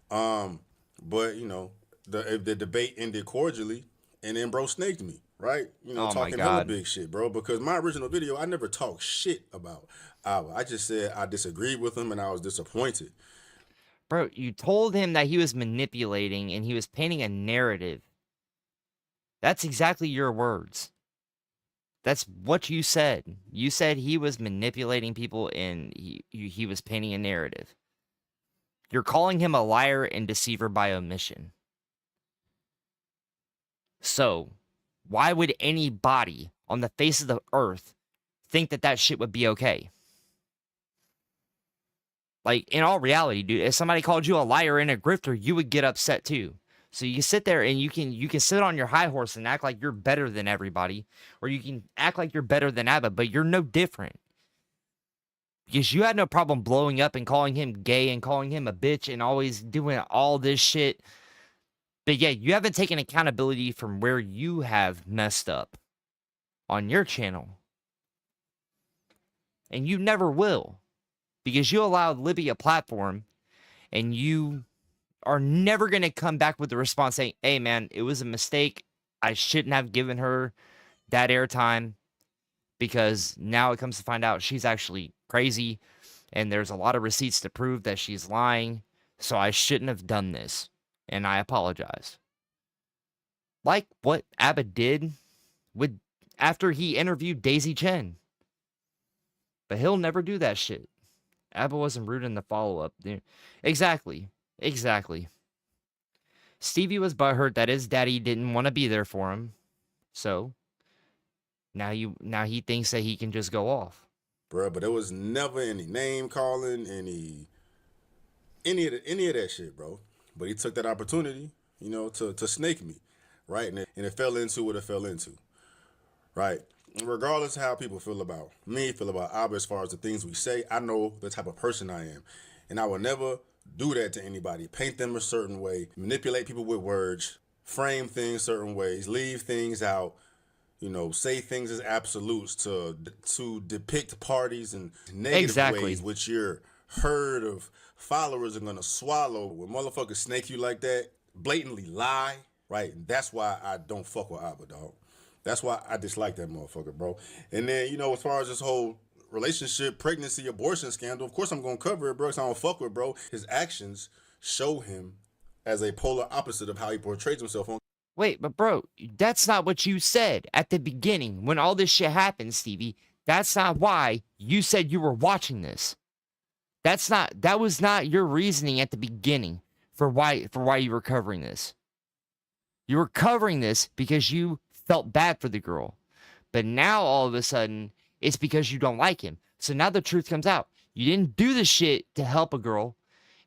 But you know, the debate ended cordially, and then bro snaked me, right? You know, Oh my talking hella God. big shit, bro. Because my original video, I never talked shit about Abba. I just said I disagreed with him and I was disappointed. Bro, you told him that he was manipulating and he was painting a narrative. That's exactly your words. That's what you said. You said he was manipulating people and he was painting a narrative. You're calling him a liar and deceiver by omission. So, why would anybody on the face of the earth think that that shit would be okay? Like, in all reality, dude, if somebody called you a liar and a grifter, you would get upset too. So you sit there and you can sit on your high horse and act like you're better than everybody, or you can act like you're better than Abba, but you're no different. Because you had no problem blowing up and calling him gay and calling him a bitch and always doing all this shit. But yeah, you haven't taken accountability from where you have messed up on your channel. And you never will. Because you allowed Libby a platform and you are never going to come back with a response saying, hey man, it was a mistake. I shouldn't have given her that airtime, because now it comes to find out she's actually crazy and there's a lot of receipts to prove that she's lying. So I shouldn't have done this. And I apologize. Like what Abba did after he interviewed Daisy Chen. But he'll never do that shit. Abba wasn't rude in the follow-up. Exactly. Stevie was butthurt that his daddy didn't want to be there for him. So now he thinks that he can just go off. Bruh, but there was never any name calling, any of that shit, bro. But he took that opportunity, you know, to snake me, right? And it fell into what it fell into, right? Regardless of how people feel about me, feel about Abba, as far as the things we say, I know the type of person I am. And I will never do that to anybody. Paint them a certain way, manipulate people with words, frame things certain ways, leave things out, you know, say things as absolutes to depict parties in negative ways, which your herd of followers are going to swallow. When motherfuckers snake you like that, blatantly lie, right? That's why I don't fuck with Abba, dog. That's why I dislike that motherfucker, bro. And then, you know, as far as this whole relationship, pregnancy, abortion scandal, of course I'm going to cover it, bro, because I don't fuck with, bro. His actions show him as a polar opposite of how he portrays himself on. Wait, but bro, that's not what you said at the beginning when all this shit happened, Stevie. That's not why you said you were watching this. That was not your reasoning at the beginning for why you were covering this. You were covering this because you felt bad for the girl. But now all of a sudden, it's because you don't like him. So now the truth comes out. You didn't do the shit to help a girl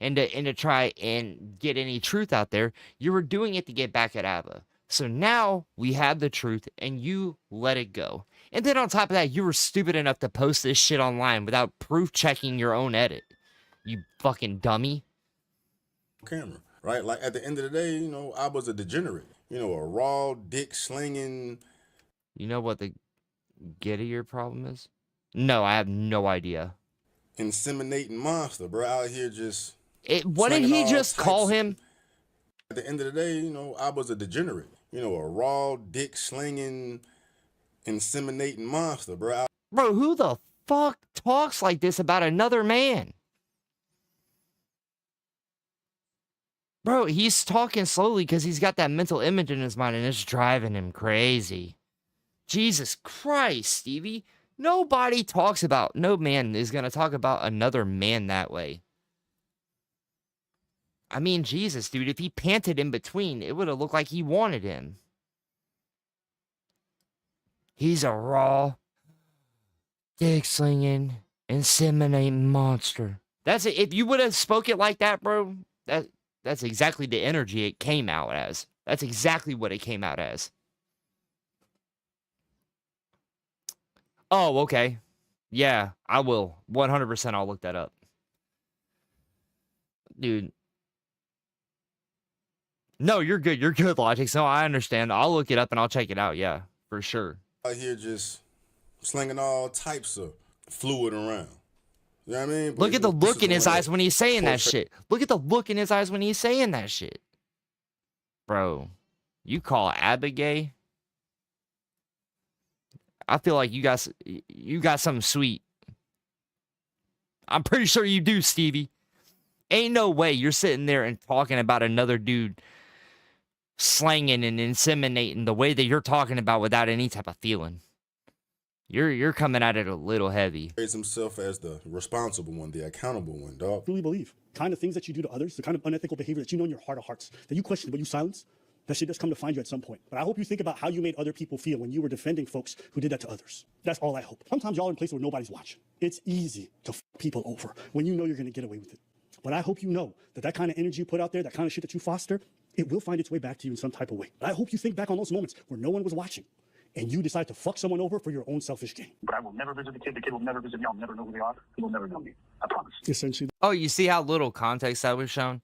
and to try and get any truth out there. You were doing it to get back at Abba. So now we have the truth and you let it go. And then on top of that, you were stupid enough to post this shit online without proof checking your own edit. You fucking dummy. Camera, right? Like at the end of the day, you know, I was a degenerate, you know, a raw dick slinging. You know what the get of your problem is? No, I have no idea. Inseminating monster, bro, out here just What did slinging he all just call types. him? At the end of the day, you know, I was a degenerate, you know, a raw dick slinging, inseminating monster, bro. Bro, who the fuck talks like this about another man? Bro, he's talking slowly because he's got that mental image in his mind and it's driving him crazy. Jesus Christ, Stevie. Nobody talks about, no man is going to talk about another man that way. I mean, Jesus, dude, if he panted in between, it would have looked like he wanted him. He's a raw, dick-slinging, inseminating monster. That's it. If you would have spoke it like that, bro, that's exactly the energy it came out as. That's exactly what it came out as. Oh, okay. Yeah, I will. 100% I'll look that up. Dude. No, you're good. You're good, Logic. No, I understand. I'll look it up and I'll check it out. Yeah, for sure. Out here just slinging all types of fluid around. You know what I mean? But look at the this look is in his one eyes that when he's saying that portray- shit. Look at the look in his eyes when he's saying that shit. Bro, you call Abigail? I feel like you got something sweet. I'm pretty sure you do, Stevie. Ain't no way you're sitting there and talking about another dude slanging and inseminating the way that you're talking about without any type of feeling. You're coming at it a little heavy. Portrays himself as the responsible one, the accountable one, dog. Truly believe kind of things that you do to others, the kind of unethical behavior that you know in your heart of hearts, that you question but you silence, that shit does come to find you at some point. But I hope you think about how you made other people feel when you were defending folks who did that to others. That's all I hope. Sometimes y'all are in places where nobody's watching. It's easy to f people over when you know you're gonna get away with it. But I hope you know that that kind of energy you put out there, that kind of shit that you foster, it will find its way back to you in some type of way. But I hope you think back on those moments where no one was watching and you decide to fuck someone over for your own selfish gain. But I will never visit the kid will never visit me, I'll never know who they are, he will never know me. I promise. Essentially. Oh, you see how little context that was shown?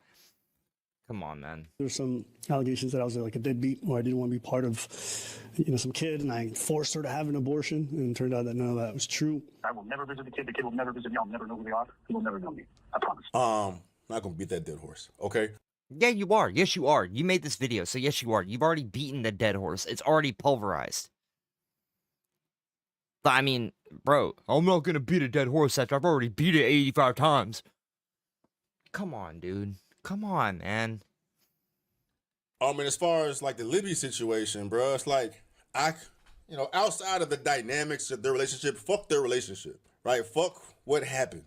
Come on, man. There's some allegations that I was like a deadbeat or I didn't want to be part of, some kid and I forced her to have an abortion, and it turned out that none of that was true. I will never visit the kid will never visit me, I'll never know who they are, he will never know me. I promise. Not gonna beat that dead horse, okay? Yeah, you are. Yes, you are. You made this video, so yes, you are. You've already beaten the dead horse. It's already pulverized. But I mean, bro, I'm not gonna beat a dead horse after I've already beat it 85 times. Come on, dude. Come on, man. And as far as like the Libby situation, bro, it's like outside of the dynamics of their relationship, fuck their relationship, right? Fuck what happened,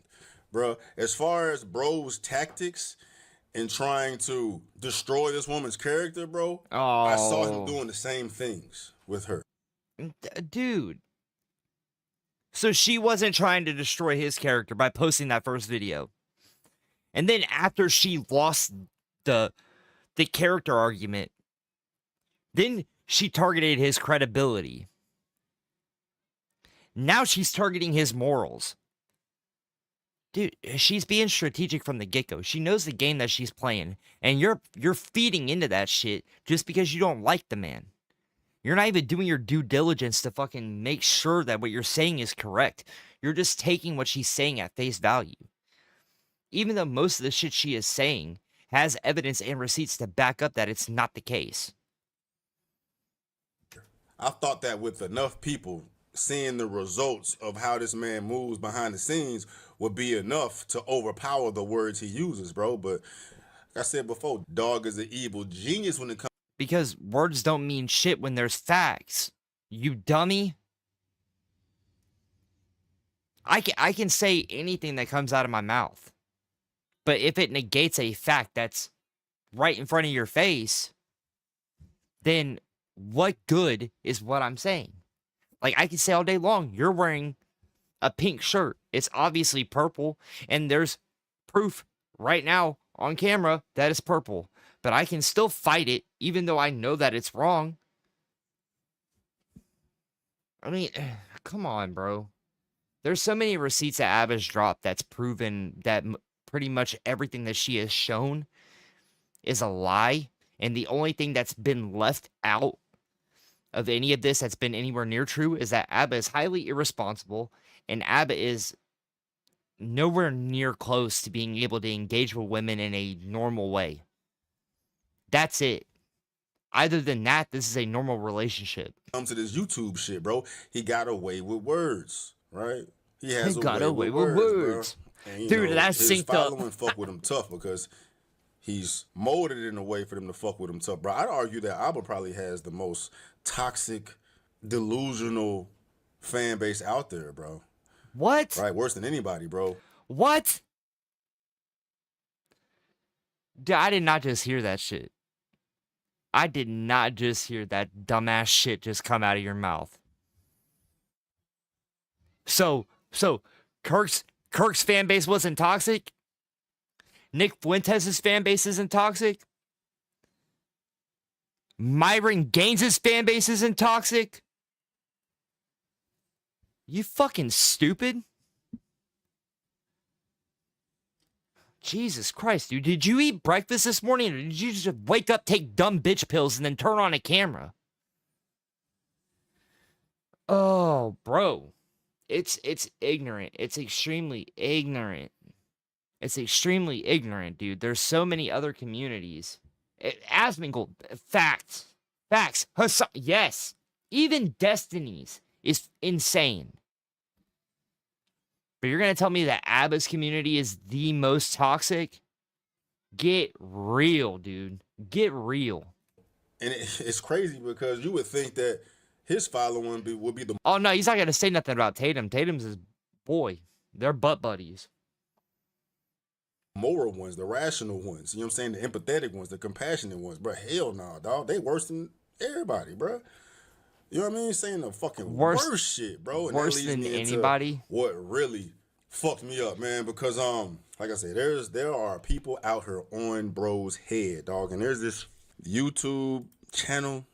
bro. As far as bro's tactics in trying to destroy this woman's character, bro, I saw him doing the same things with her. Dude. So she wasn't trying to destroy his character by posting that first video. And then after she lost the character argument, then she targeted his credibility. Now she's targeting his morals. Dude, she's being strategic from the get-go. She knows the game that she's playing, and you're feeding into that shit just because you don't like the man. You're not even doing your due diligence to fucking make sure that what you're saying is correct. You're just taking what she's saying at face value. Even though most of the shit she is saying has evidence and receipts to back up that it's not the case. I thought that with enough people seeing the results of how this man moves behind the scenes would be enough to overpower the words he uses, bro. But like I said before, dog is an evil genius when it comes. Because words don't mean shit when there's facts. You dummy. I can say anything that comes out of my mouth. But if it negates a fact that's right in front of your face, then what good is what I'm saying? Like, I can say all day long, you're wearing a pink shirt. It's obviously purple, and there's proof right now on camera that it's purple. But I can still fight it, even though I know that it's wrong. I mean, come on, bro. There's so many receipts that Abba's dropped that's proven that pretty much everything that she has shown is a lie, and the only thing that's been left out of any of this that's been anywhere near true is that Abba is highly irresponsible, and Abba is nowhere near close to being able to engage with women in a normal way. That's it. Other than that, this is a normal relationship. Comes to this YouTube shit, bro. He got away with words, right? He has He got away with words. Bro. And, Dude, that's his synced up. following fuck with him tough because he's molded in a way for them to fuck with him tough, bro. I'd argue that Abba probably has the most toxic, delusional fan base out there, bro. What? Right, worse than anybody, bro. What? Dude, I did not just hear that shit. I did not just hear that dumbass shit just come out of your mouth. So Kirk's fan base wasn't toxic? Nick Fuentes' fan base isn't toxic? Myron Gaines' fan base isn't toxic? You fucking stupid? Jesus Christ, dude. Did you eat breakfast this morning, or did you just wake up, take dumb bitch pills, and then turn on a camera? Oh, bro. It's ignorant. It's extremely ignorant. It's extremely ignorant, dude. There's so many other communities. Asmongold, facts. Facts. Yes. Even Destiny's is insane. But you're going to tell me that Abba's community is the most toxic? Get real, dude. Get real. And it's crazy because you would think that his following would be the... Oh, no, he's not going to say nothing about Tatum. Tatum's his boy. They're butt buddies. Moral ones, the rational ones. You know what I'm saying? The empathetic ones, the compassionate ones. Bro, hell no, dog. They worse than everybody, bro. You know what I mean? Saying the fucking worst shit, bro. And worse than anybody. What really fucked me up, man, because like I said, there are people out here on bro's head, dog, and there's this YouTube channel.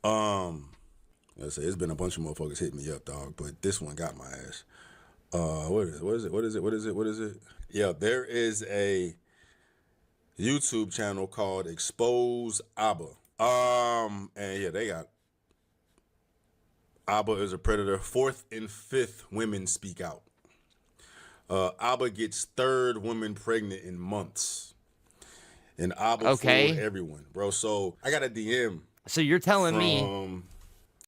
Let's say it's been a bunch of motherfuckers hitting me up, dog, but this one got my ass. What is it? Yeah, there is a YouTube channel called Expose Abba. And yeah, they got Abba is a predator. 4th and 5th women speak out. Abba gets 3rd woman pregnant in months. And Abba fooled everyone, bro. So I got a DM. So you're telling me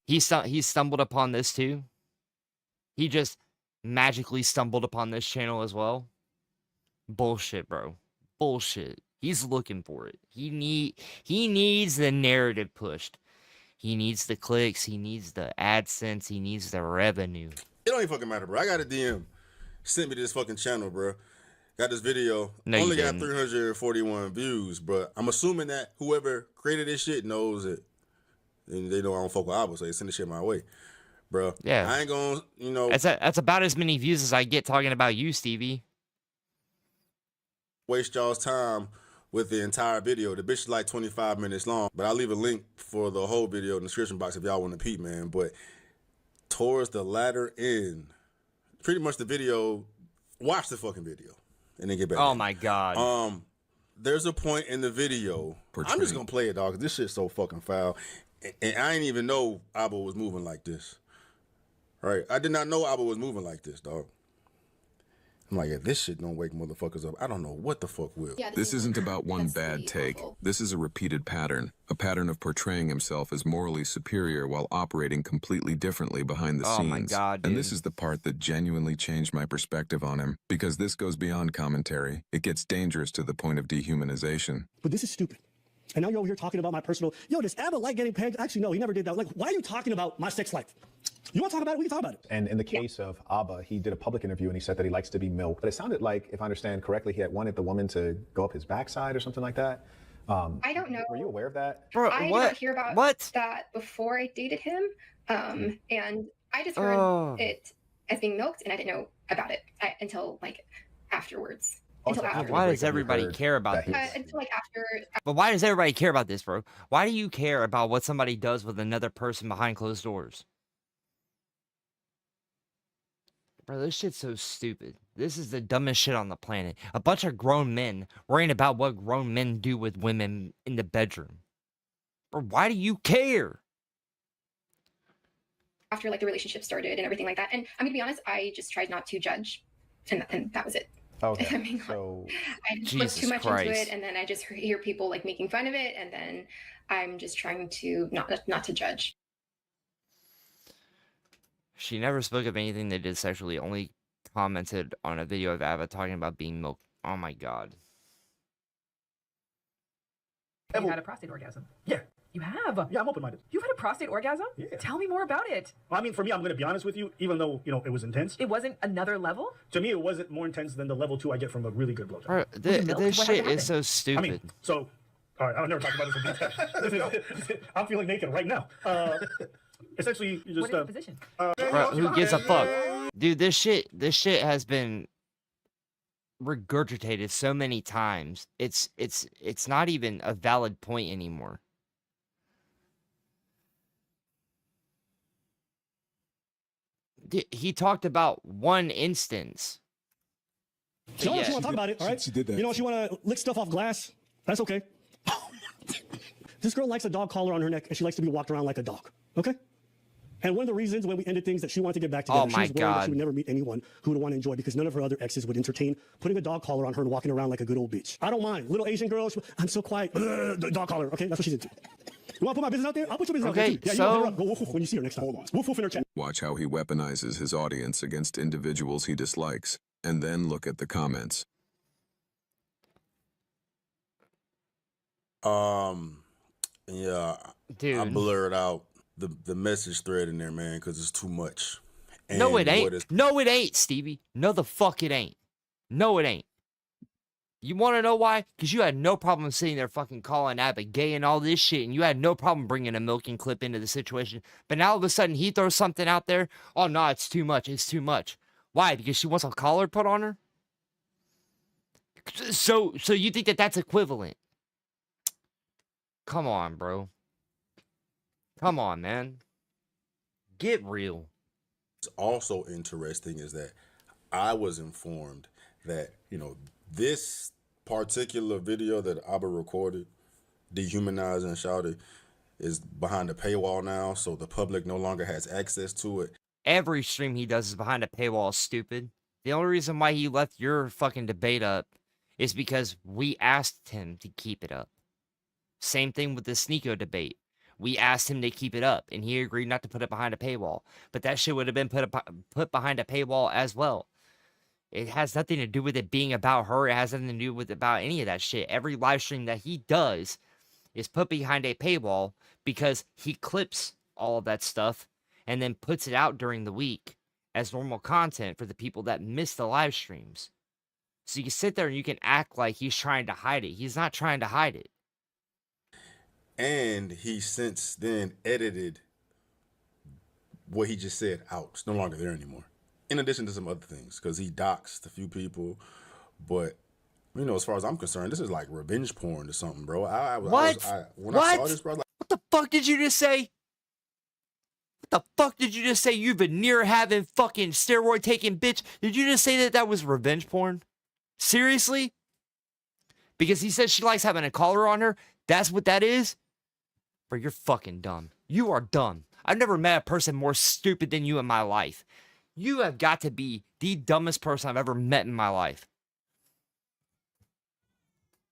he stumbled upon this too? He just magically stumbled upon this channel as well? Bullshit, bro. Bullshit. He's looking for it. He needs the narrative pushed. He needs the clicks. He needs the AdSense. He needs the revenue. It don't even fucking matter, bro. I got a DM. Sent me to this fucking channel, bro. Got this video. No, only got 341 views, bro. I'm assuming that whoever created this shit knows it. And they know I don't fuck with Abba, so they send the shit my way. Bro. Yeah. I ain't gonna, you know. That's about as many views as I get talking about you, Stevie. Waste y'all's time with the entire video. The bitch is like 25 minutes long, but I'll leave a link for the whole video in the description box if y'all want to peep, man. But towards the latter end, pretty much the video, watch the fucking video and then get back. Oh my God. There's a point in the video. I'm just gonna play it, dog, 'cause this shit's so fucking foul. And I didn't even know Abba was moving like this. Right? I did not know Abba was moving like this, dog. I'm like, if this shit don't wake motherfuckers up, I don't know what the fuck will. Yeah, this isn't about one bad take. This is a repeated pattern. A pattern of portraying himself as morally superior while operating completely differently behind the scenes. Oh my God, dude. And this is the part that genuinely changed my perspective on him. Because this goes beyond commentary. It gets dangerous to the point of dehumanization. But this is stupid. And now you're over here talking about my personal, does Abba like getting pegged? Actually, no, he never did that. Like, why are you talking about my sex life? You want to talk about it? We can talk about it. And in the case of Abba, he did a public interview and he said that he likes to be milked. But it sounded like, if I understand correctly, he had wanted the woman to go up his backside or something like that. I don't know. Were you aware of that? Bro, I did not hear about that before I dated him. And I just heard it as being milked, and I didn't know about it until like afterwards. Until after. Why does everybody care about this? Until like after. But why does everybody care about this, bro? Why do you care about what somebody does with another person behind closed doors? Bro, this shit's so stupid. This is the dumbest shit on the planet. A bunch of grown men worrying about what grown men do with women in the bedroom. Bro, why do you care? After like the relationship started and everything like that. And I'm gonna be honest, I just tried not to judge, and that was it. Okay. I mean, So I just Jesus looked too much Christ. into it, and then I just hear people like making fun of it, and then I'm just trying to not to judge. She never spoke of anything they did sexually, only commented on a video of Ava talking about being milked. Oh my god. You had a prostate orgasm. Yeah. You have? Yeah, I'm open-minded. You've had a prostate orgasm? Yeah. Tell me more about it. Well, I mean, for me, I'm going to be honest with you, even though, it was intense. It wasn't another level? To me, it wasn't more intense than the level 2 I get from a really good blowjob. Bro, this shit is so stupid. I mean, so, all right, I'll never talk about this in detail. I'm feeling naked right now. Essentially, you just... What is the position? Bro, who gives a fuck? Dude, this shit has been regurgitated so many times. It's not even a valid point anymore. He talked about one instance. You know what you want to talk about it, all right? She did that. You know, she want to lick stuff off glass. That's okay. This girl likes a dog collar on her neck, and she likes to be walked around like a dog, okay? And one of the reasons when we ended things that she wanted to get back together, Oh my she was worried that God. she would never meet anyone who would want to enjoy because none of her other exes would entertain putting a dog collar on her and walking around like a good old bitch. I don't mind. Little Asian girl, I'm so quiet. The dog collar, okay? That's what she's into. You want to put my business out there? I'll put your business out there too. Yeah, so- you hit her up. Go woof woof when you see her next time. Hold on. Woof woof in her chat. Watch how he weaponizes his audience against individuals he dislikes, and then look at the comments. Yeah, Dude. I blurred out the message thread in there, man, because it's too much. No, it And ain't. what is- No, it ain't, Stevie. No, the fuck it ain't. No, it ain't. You want to know why? Because you had no problem sitting there fucking calling Abba gay and all this shit, and you had no problem bringing a milking clip into the situation. But now all of a sudden he throws something out there. Oh, no, it's too much. It's too much. Why? Because she wants a collar put on her? So you think that that's equivalent? Come on, bro. Come on, man. Get real. What's also interesting is that I was informed that, this particular video that Abba recorded, dehumanizing Shawty, is behind a paywall now, so the public no longer has access to it. Every stream he does is behind a paywall, stupid. The only reason why he left your fucking debate up is because we asked him to keep it up. Same thing with the Sneeko debate. We asked him to keep it up, and he agreed not to put it behind a paywall. But that shit would have been put behind a paywall as well. It has nothing to do with it being about her. It has nothing to do with about any of that shit. Every live stream that he does is put behind a paywall because he clips all of that stuff and then puts it out during the week as normal content for the people that miss the live streams. So you can sit there and you can act like he's trying to hide it. He's not trying to hide it. And he since then edited what he just said out. It's no longer there anymore. In addition to some other things, because he doxed a few people. But, as far as I'm concerned, this is like revenge porn or something, bro. What? When I saw this, bro, I was like, What the fuck did you just say? What the fuck did you just say? You veneer having fucking steroid taking bitch. Did you just say that was revenge porn? Seriously? Because he said she likes having a collar on her? That's what that is? Bro, you're fucking dumb. You are dumb. I've never met a person more stupid than you in my life. You have got to be the dumbest person I've ever met in my life.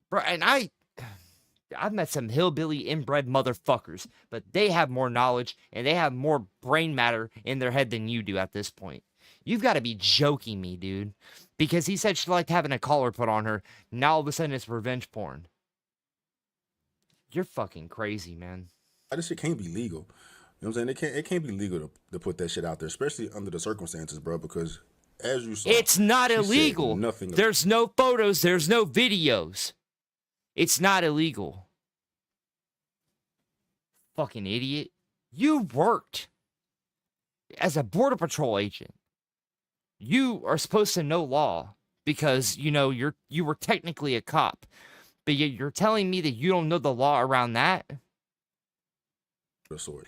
Bro, and I've met some hillbilly inbred motherfuckers, but they have more knowledge and they have more brain matter in their head than you do at this point. You've got to be joking me, dude. Because he said she liked having a collar put on her. Now all of a sudden it's revenge porn. You're fucking crazy, man. this shit can't be legal. You know what I'm saying? It can't be legal to put that shit out there, especially under the circumstances, bro, because as you saw, it's not she said illegal. Nothing. There's no photos. There's no videos. It's not illegal. Fucking idiot. You worked as a Border Patrol agent. You are supposed to know law because, you were technically a cop. But you're telling me that you don't know the law around that?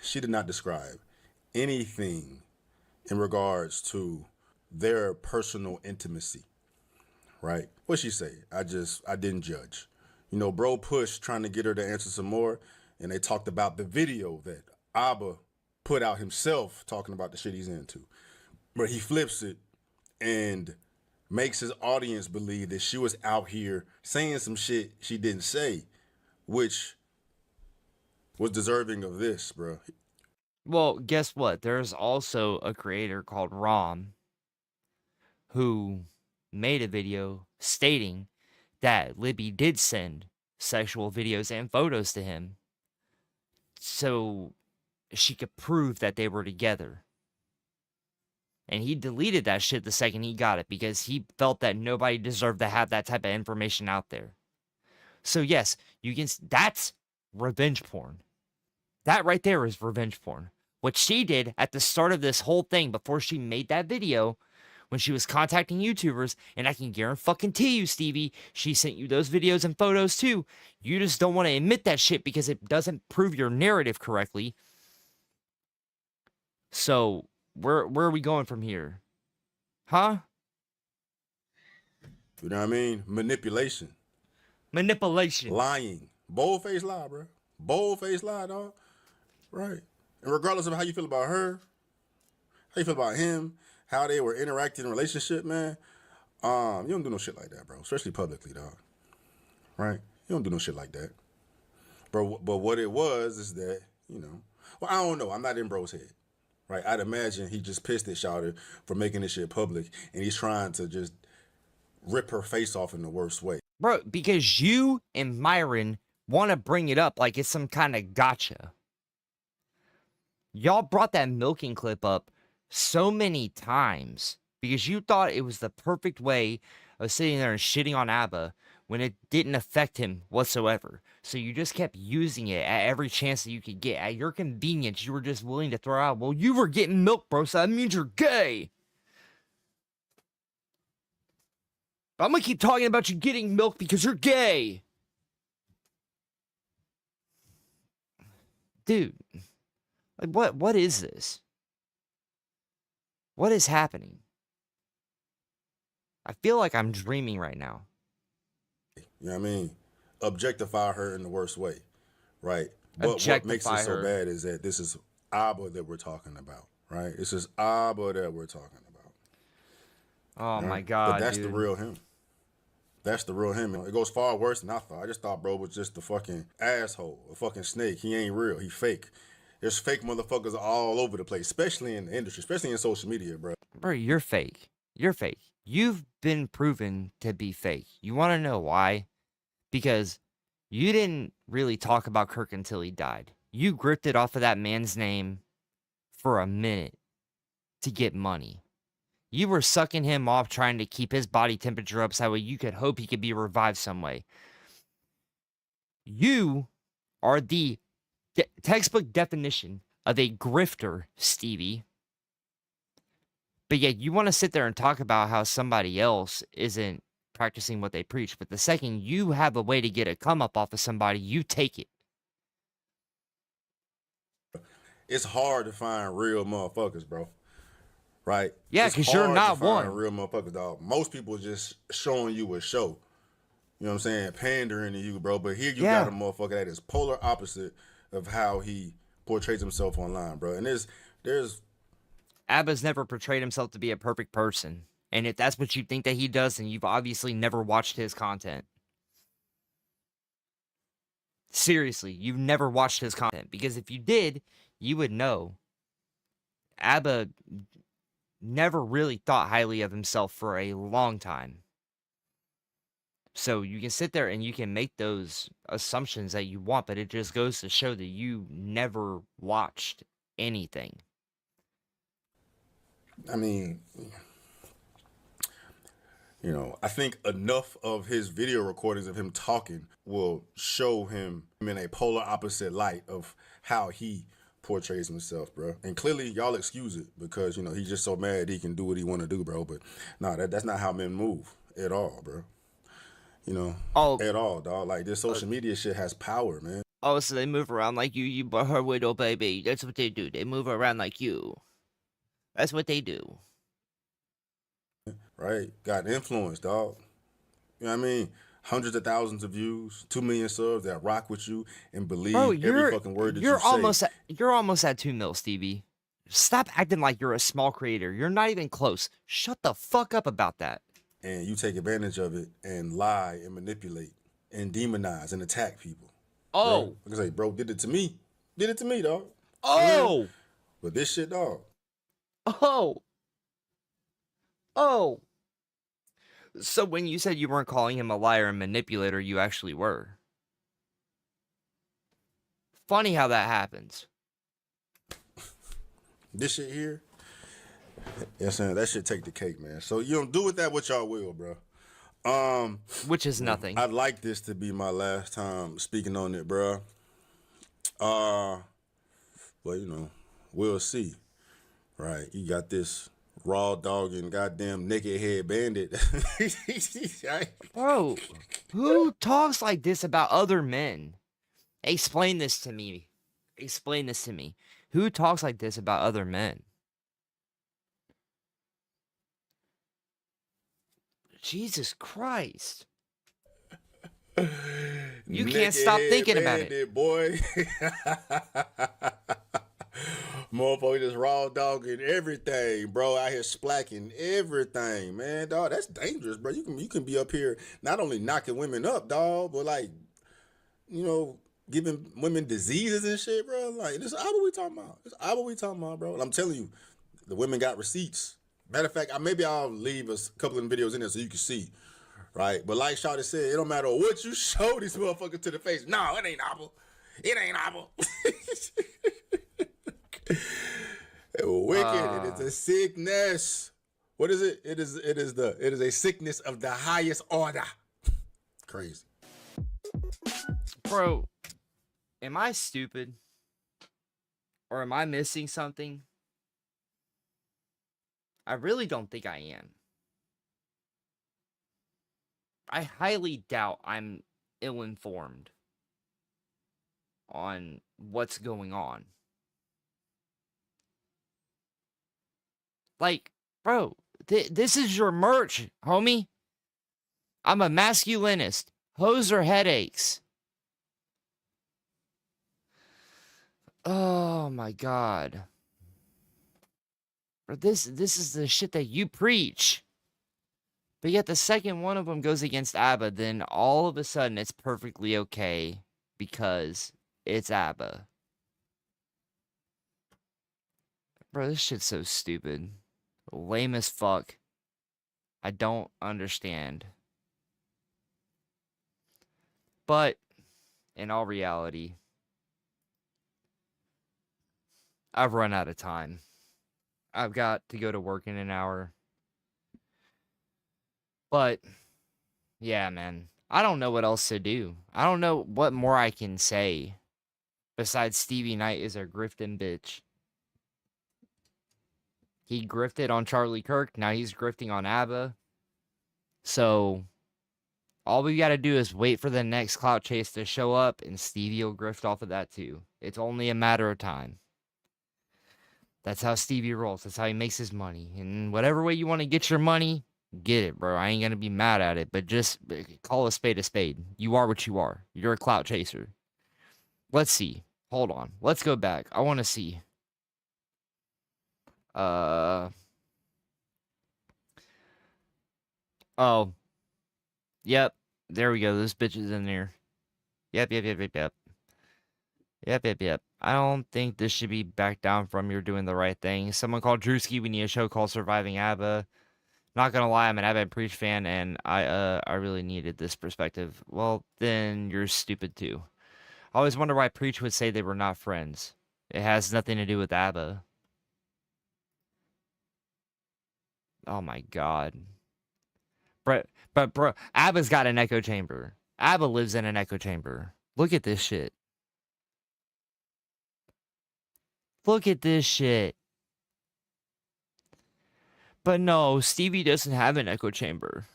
She did not describe anything in regards to their personal intimacy, right? What she say? I didn't judge. You know, bro pushed trying to get her to answer some more, and they talked about the video that Abba put out himself talking about the shit he's into. But he flips it and makes his audience believe that she was out here saying some shit she didn't say, which was deserving of this, bro. Well, guess what? There's also a creator called Rom who made a video stating that Libby did send sexual videos and photos to him so she could prove that they were together. And he deleted that shit the second he got it because he felt that nobody deserved to have that type of information out there. So yes, you can. That's revenge porn. That right there is revenge porn. What she did at the start of this whole thing before she made that video, when she was contacting YouTubers, and I can guarantee you, Stevie, she sent you those videos and photos too. You just don't want to admit that shit because it doesn't prove your narrative correctly. So where are we going from here? Huh? You know what I mean? Manipulation. Lying. Bold-faced lie, bro. Bold-faced lie, dog. Right. And regardless of how you feel about her, how you feel about him, how they were interacting in a relationship, man, you don't do no shit like that, bro. Especially publicly, dog. Right? You don't do no shit like that. Bro, but what it was is that, you know, well, I don't know. I'm not in bro's head. Right? I'd imagine he just pissed at Shawty for making this shit public, and he's trying to just rip her face off in the worst way. Bro, because you and Myron want to bring it up like it's some kind of gotcha. Y'all brought that milking clip up so many times because you thought it was the perfect way of sitting there and shitting on ABBA when it didn't affect him whatsoever. So you just kept using it at every chance that you could get. At your convenience, you were just willing to throw out, well, you were getting milk, bro, so that means you're gay. But I'm gonna keep talking about you getting milk because you're gay. Dude, like what is this? What is happening? I feel like I'm dreaming right now. You know what I mean? Objectify her in the worst way, right? But what makes it so bad is that this is Abba that we're talking about, right? This is Abba that we're talking about. Oh right? my God, But that's dude. the real him. That's the real him. It goes far worse than I thought. I just thought bro was just a fucking asshole, a fucking snake. He ain't real. He fake. There's fake motherfuckers all over the place, especially in the industry, especially in social media, bro. Bro, you're fake. You're fake. You've been proven to be fake. You want to know why? Because you didn't really talk about Kirk until he died. You gripped it off of that man's name for a minute to get money. You were sucking him off trying to keep his body temperature up so you could hope he could be revived some way. You are the textbook definition of a grifter, Stevie. But yet you want to sit there and talk about how somebody else isn't practicing what they preach. But the second you have a way to get a come up off of somebody, you take it. It's hard to find real motherfuckers, bro. Right? Yeah, because you're not one. Real motherfuckers, dog. Most people just showing you a show. You know what I'm saying? Pandering to you, bro. But here you got a motherfucker that is polar opposite of how he portrays himself online, bro. And there's Abba's never portrayed himself to be a perfect person. And if that's what you think that he does, then you've obviously never watched his content. Seriously, you've never watched his content. Because if you did, you would know. Abba never really thought highly of himself for a long time. So you can sit there and you can make those assumptions that you want, but it just goes to show that you never watched anything. I mean, you know, I think enough of his video recordings of him talking will show him in a polar opposite light of how he portrays himself, bro. And clearly y'all excuse it because, you know, he's just so mad he can do what he want to do, bro. But no, that's not how men move at all, bro. You know, at all, dog. Like, this social media shit has power, man. Oh, so they move around like you but her widow baby. That's what they do. They move around like you. That's what they do. right? Got influence, dog. You know what I mean? Hundreds of thousands of views, 2 million subs that rock with you and Bro, believe every fucking word that you say. you're almost at 2 mil, Stevie. Stop acting like you're a small creator. You're not even close. Shut the fuck up about that. And you take advantage of it and lie and manipulate and demonize and attack people. Oh. Bro, like I say, bro, did it to me. Did it to me, dog. Oh. But this shit, dog. Oh. Oh. So when you said you weren't calling him a liar and manipulator, you actually were. Funny how that happens. This shit here, yes, man, that shit take the cake, man. So you don't do with that what y'all will, bro. Which is nothing. I'd like this to be my last time speaking on it, bro. Well, you know, we'll see. Right, you got this raw dog and goddamn naked head bandit. Bro, who talks like this about other men? Explain this to me. Explain this to me. Who talks like this about other men? Jesus Christ. You can't stop thinking about it. Boy. Motherfucker just raw dogging everything, bro. Out here splacking everything, man. Dog, that's dangerous, bro. You can be up here not only knocking women up, dog, but like, you know, giving women diseases and shit, bro. Like, this is what we talking about. This is what we talking about, bro. And I'm telling you, the women got receipts. Matter of fact, maybe I'll leave a couple of videos in there so you can see, right? But like Shawty said, it don't matter what you show these motherfuckers to the face. No, it ain't Apple. It ain't Apple. Wicked. It is a sickness. What is it? It is a sickness of the highest order. Crazy. Bro, am I stupid? Or am I missing something? I really don't think I am. I highly doubt I'm ill-informed on what's going on. Like, bro, this is your merch, homie. I'm a masculinist. Hoes or headaches. Oh my god. Bro, this is the shit that you preach. But yet the second one of them goes against ABBA, then all of a sudden it's perfectly okay because it's ABBA. Bro, this shit's so stupid. Lame as fuck. I don't understand. But, in all reality, I've run out of time. I've got to go to work in an hour. But, yeah, man. I don't know what else to do. I don't know what more I can say. Besides Stevie Knight is a grifting bitch. He grifted on Charlie Kirk. Now he's grifting on ABBA. So, all we gotta do is wait for the next clout chase to show up, and Stevie will grift off of that too. It's only a matter of time. That's how Stevie rolls. That's how he makes his money. And whatever way you want to get your money, get it, bro. I ain't gonna be mad at it, but just call a spade a spade. You are what you are. You're a clout chaser. Let's see. Hold on. Let's go back. I want to see. Oh. Yep. There we go. This bitch is in there. Yep. I don't think this should be back down from You're Doing the Right Thing. Someone called Drewski. We need a show called Surviving ABBA. Not gonna lie, I'm an ABBA and Preach fan, and I really needed this perspective. Well, then you're stupid too. I always wonder why Preach would say they were not friends. It has nothing to do with ABBA. Oh my god. But bro, ABBA's got an echo chamber. ABBA lives in an echo chamber. Look at this shit. Look at this shit. But no, Stevie doesn't have an echo chamber.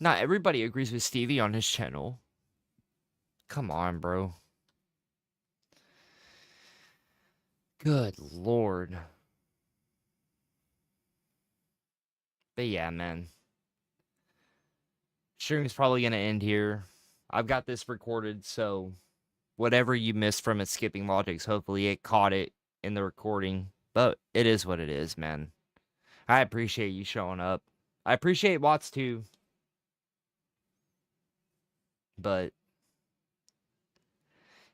Not everybody agrees with Stevie on his channel. Come on, bro. Good lord. But yeah, man. Stream's probably going to end here. I've got this recorded, so whatever you missed from it skipping logics, hopefully it caught it in the recording. But it is what it is, man. I appreciate you showing up. I appreciate Watts too. But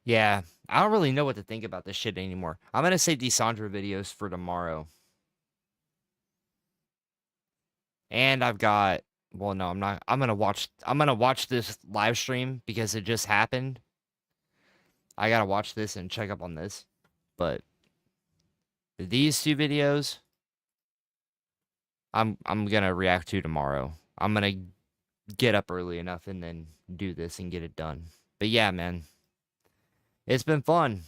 yeah, I don't really know what to think about this shit anymore. I'm going to save these Sandra videos for tomorrow. And I've got, well, no, I'm not. I'm going to watch this live stream because it just happened. I got to watch this and check up on this. But these two videos I'm going to react to tomorrow. I'm going to get up early enough and then do this and get it done. But yeah, man. It's been fun.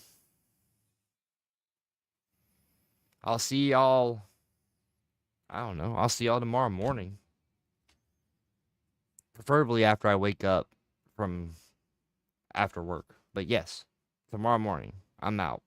I'll see y'all. I don't know. I'll see y'all tomorrow morning. Preferably after I wake up from after work. But yes, tomorrow morning. I'm out.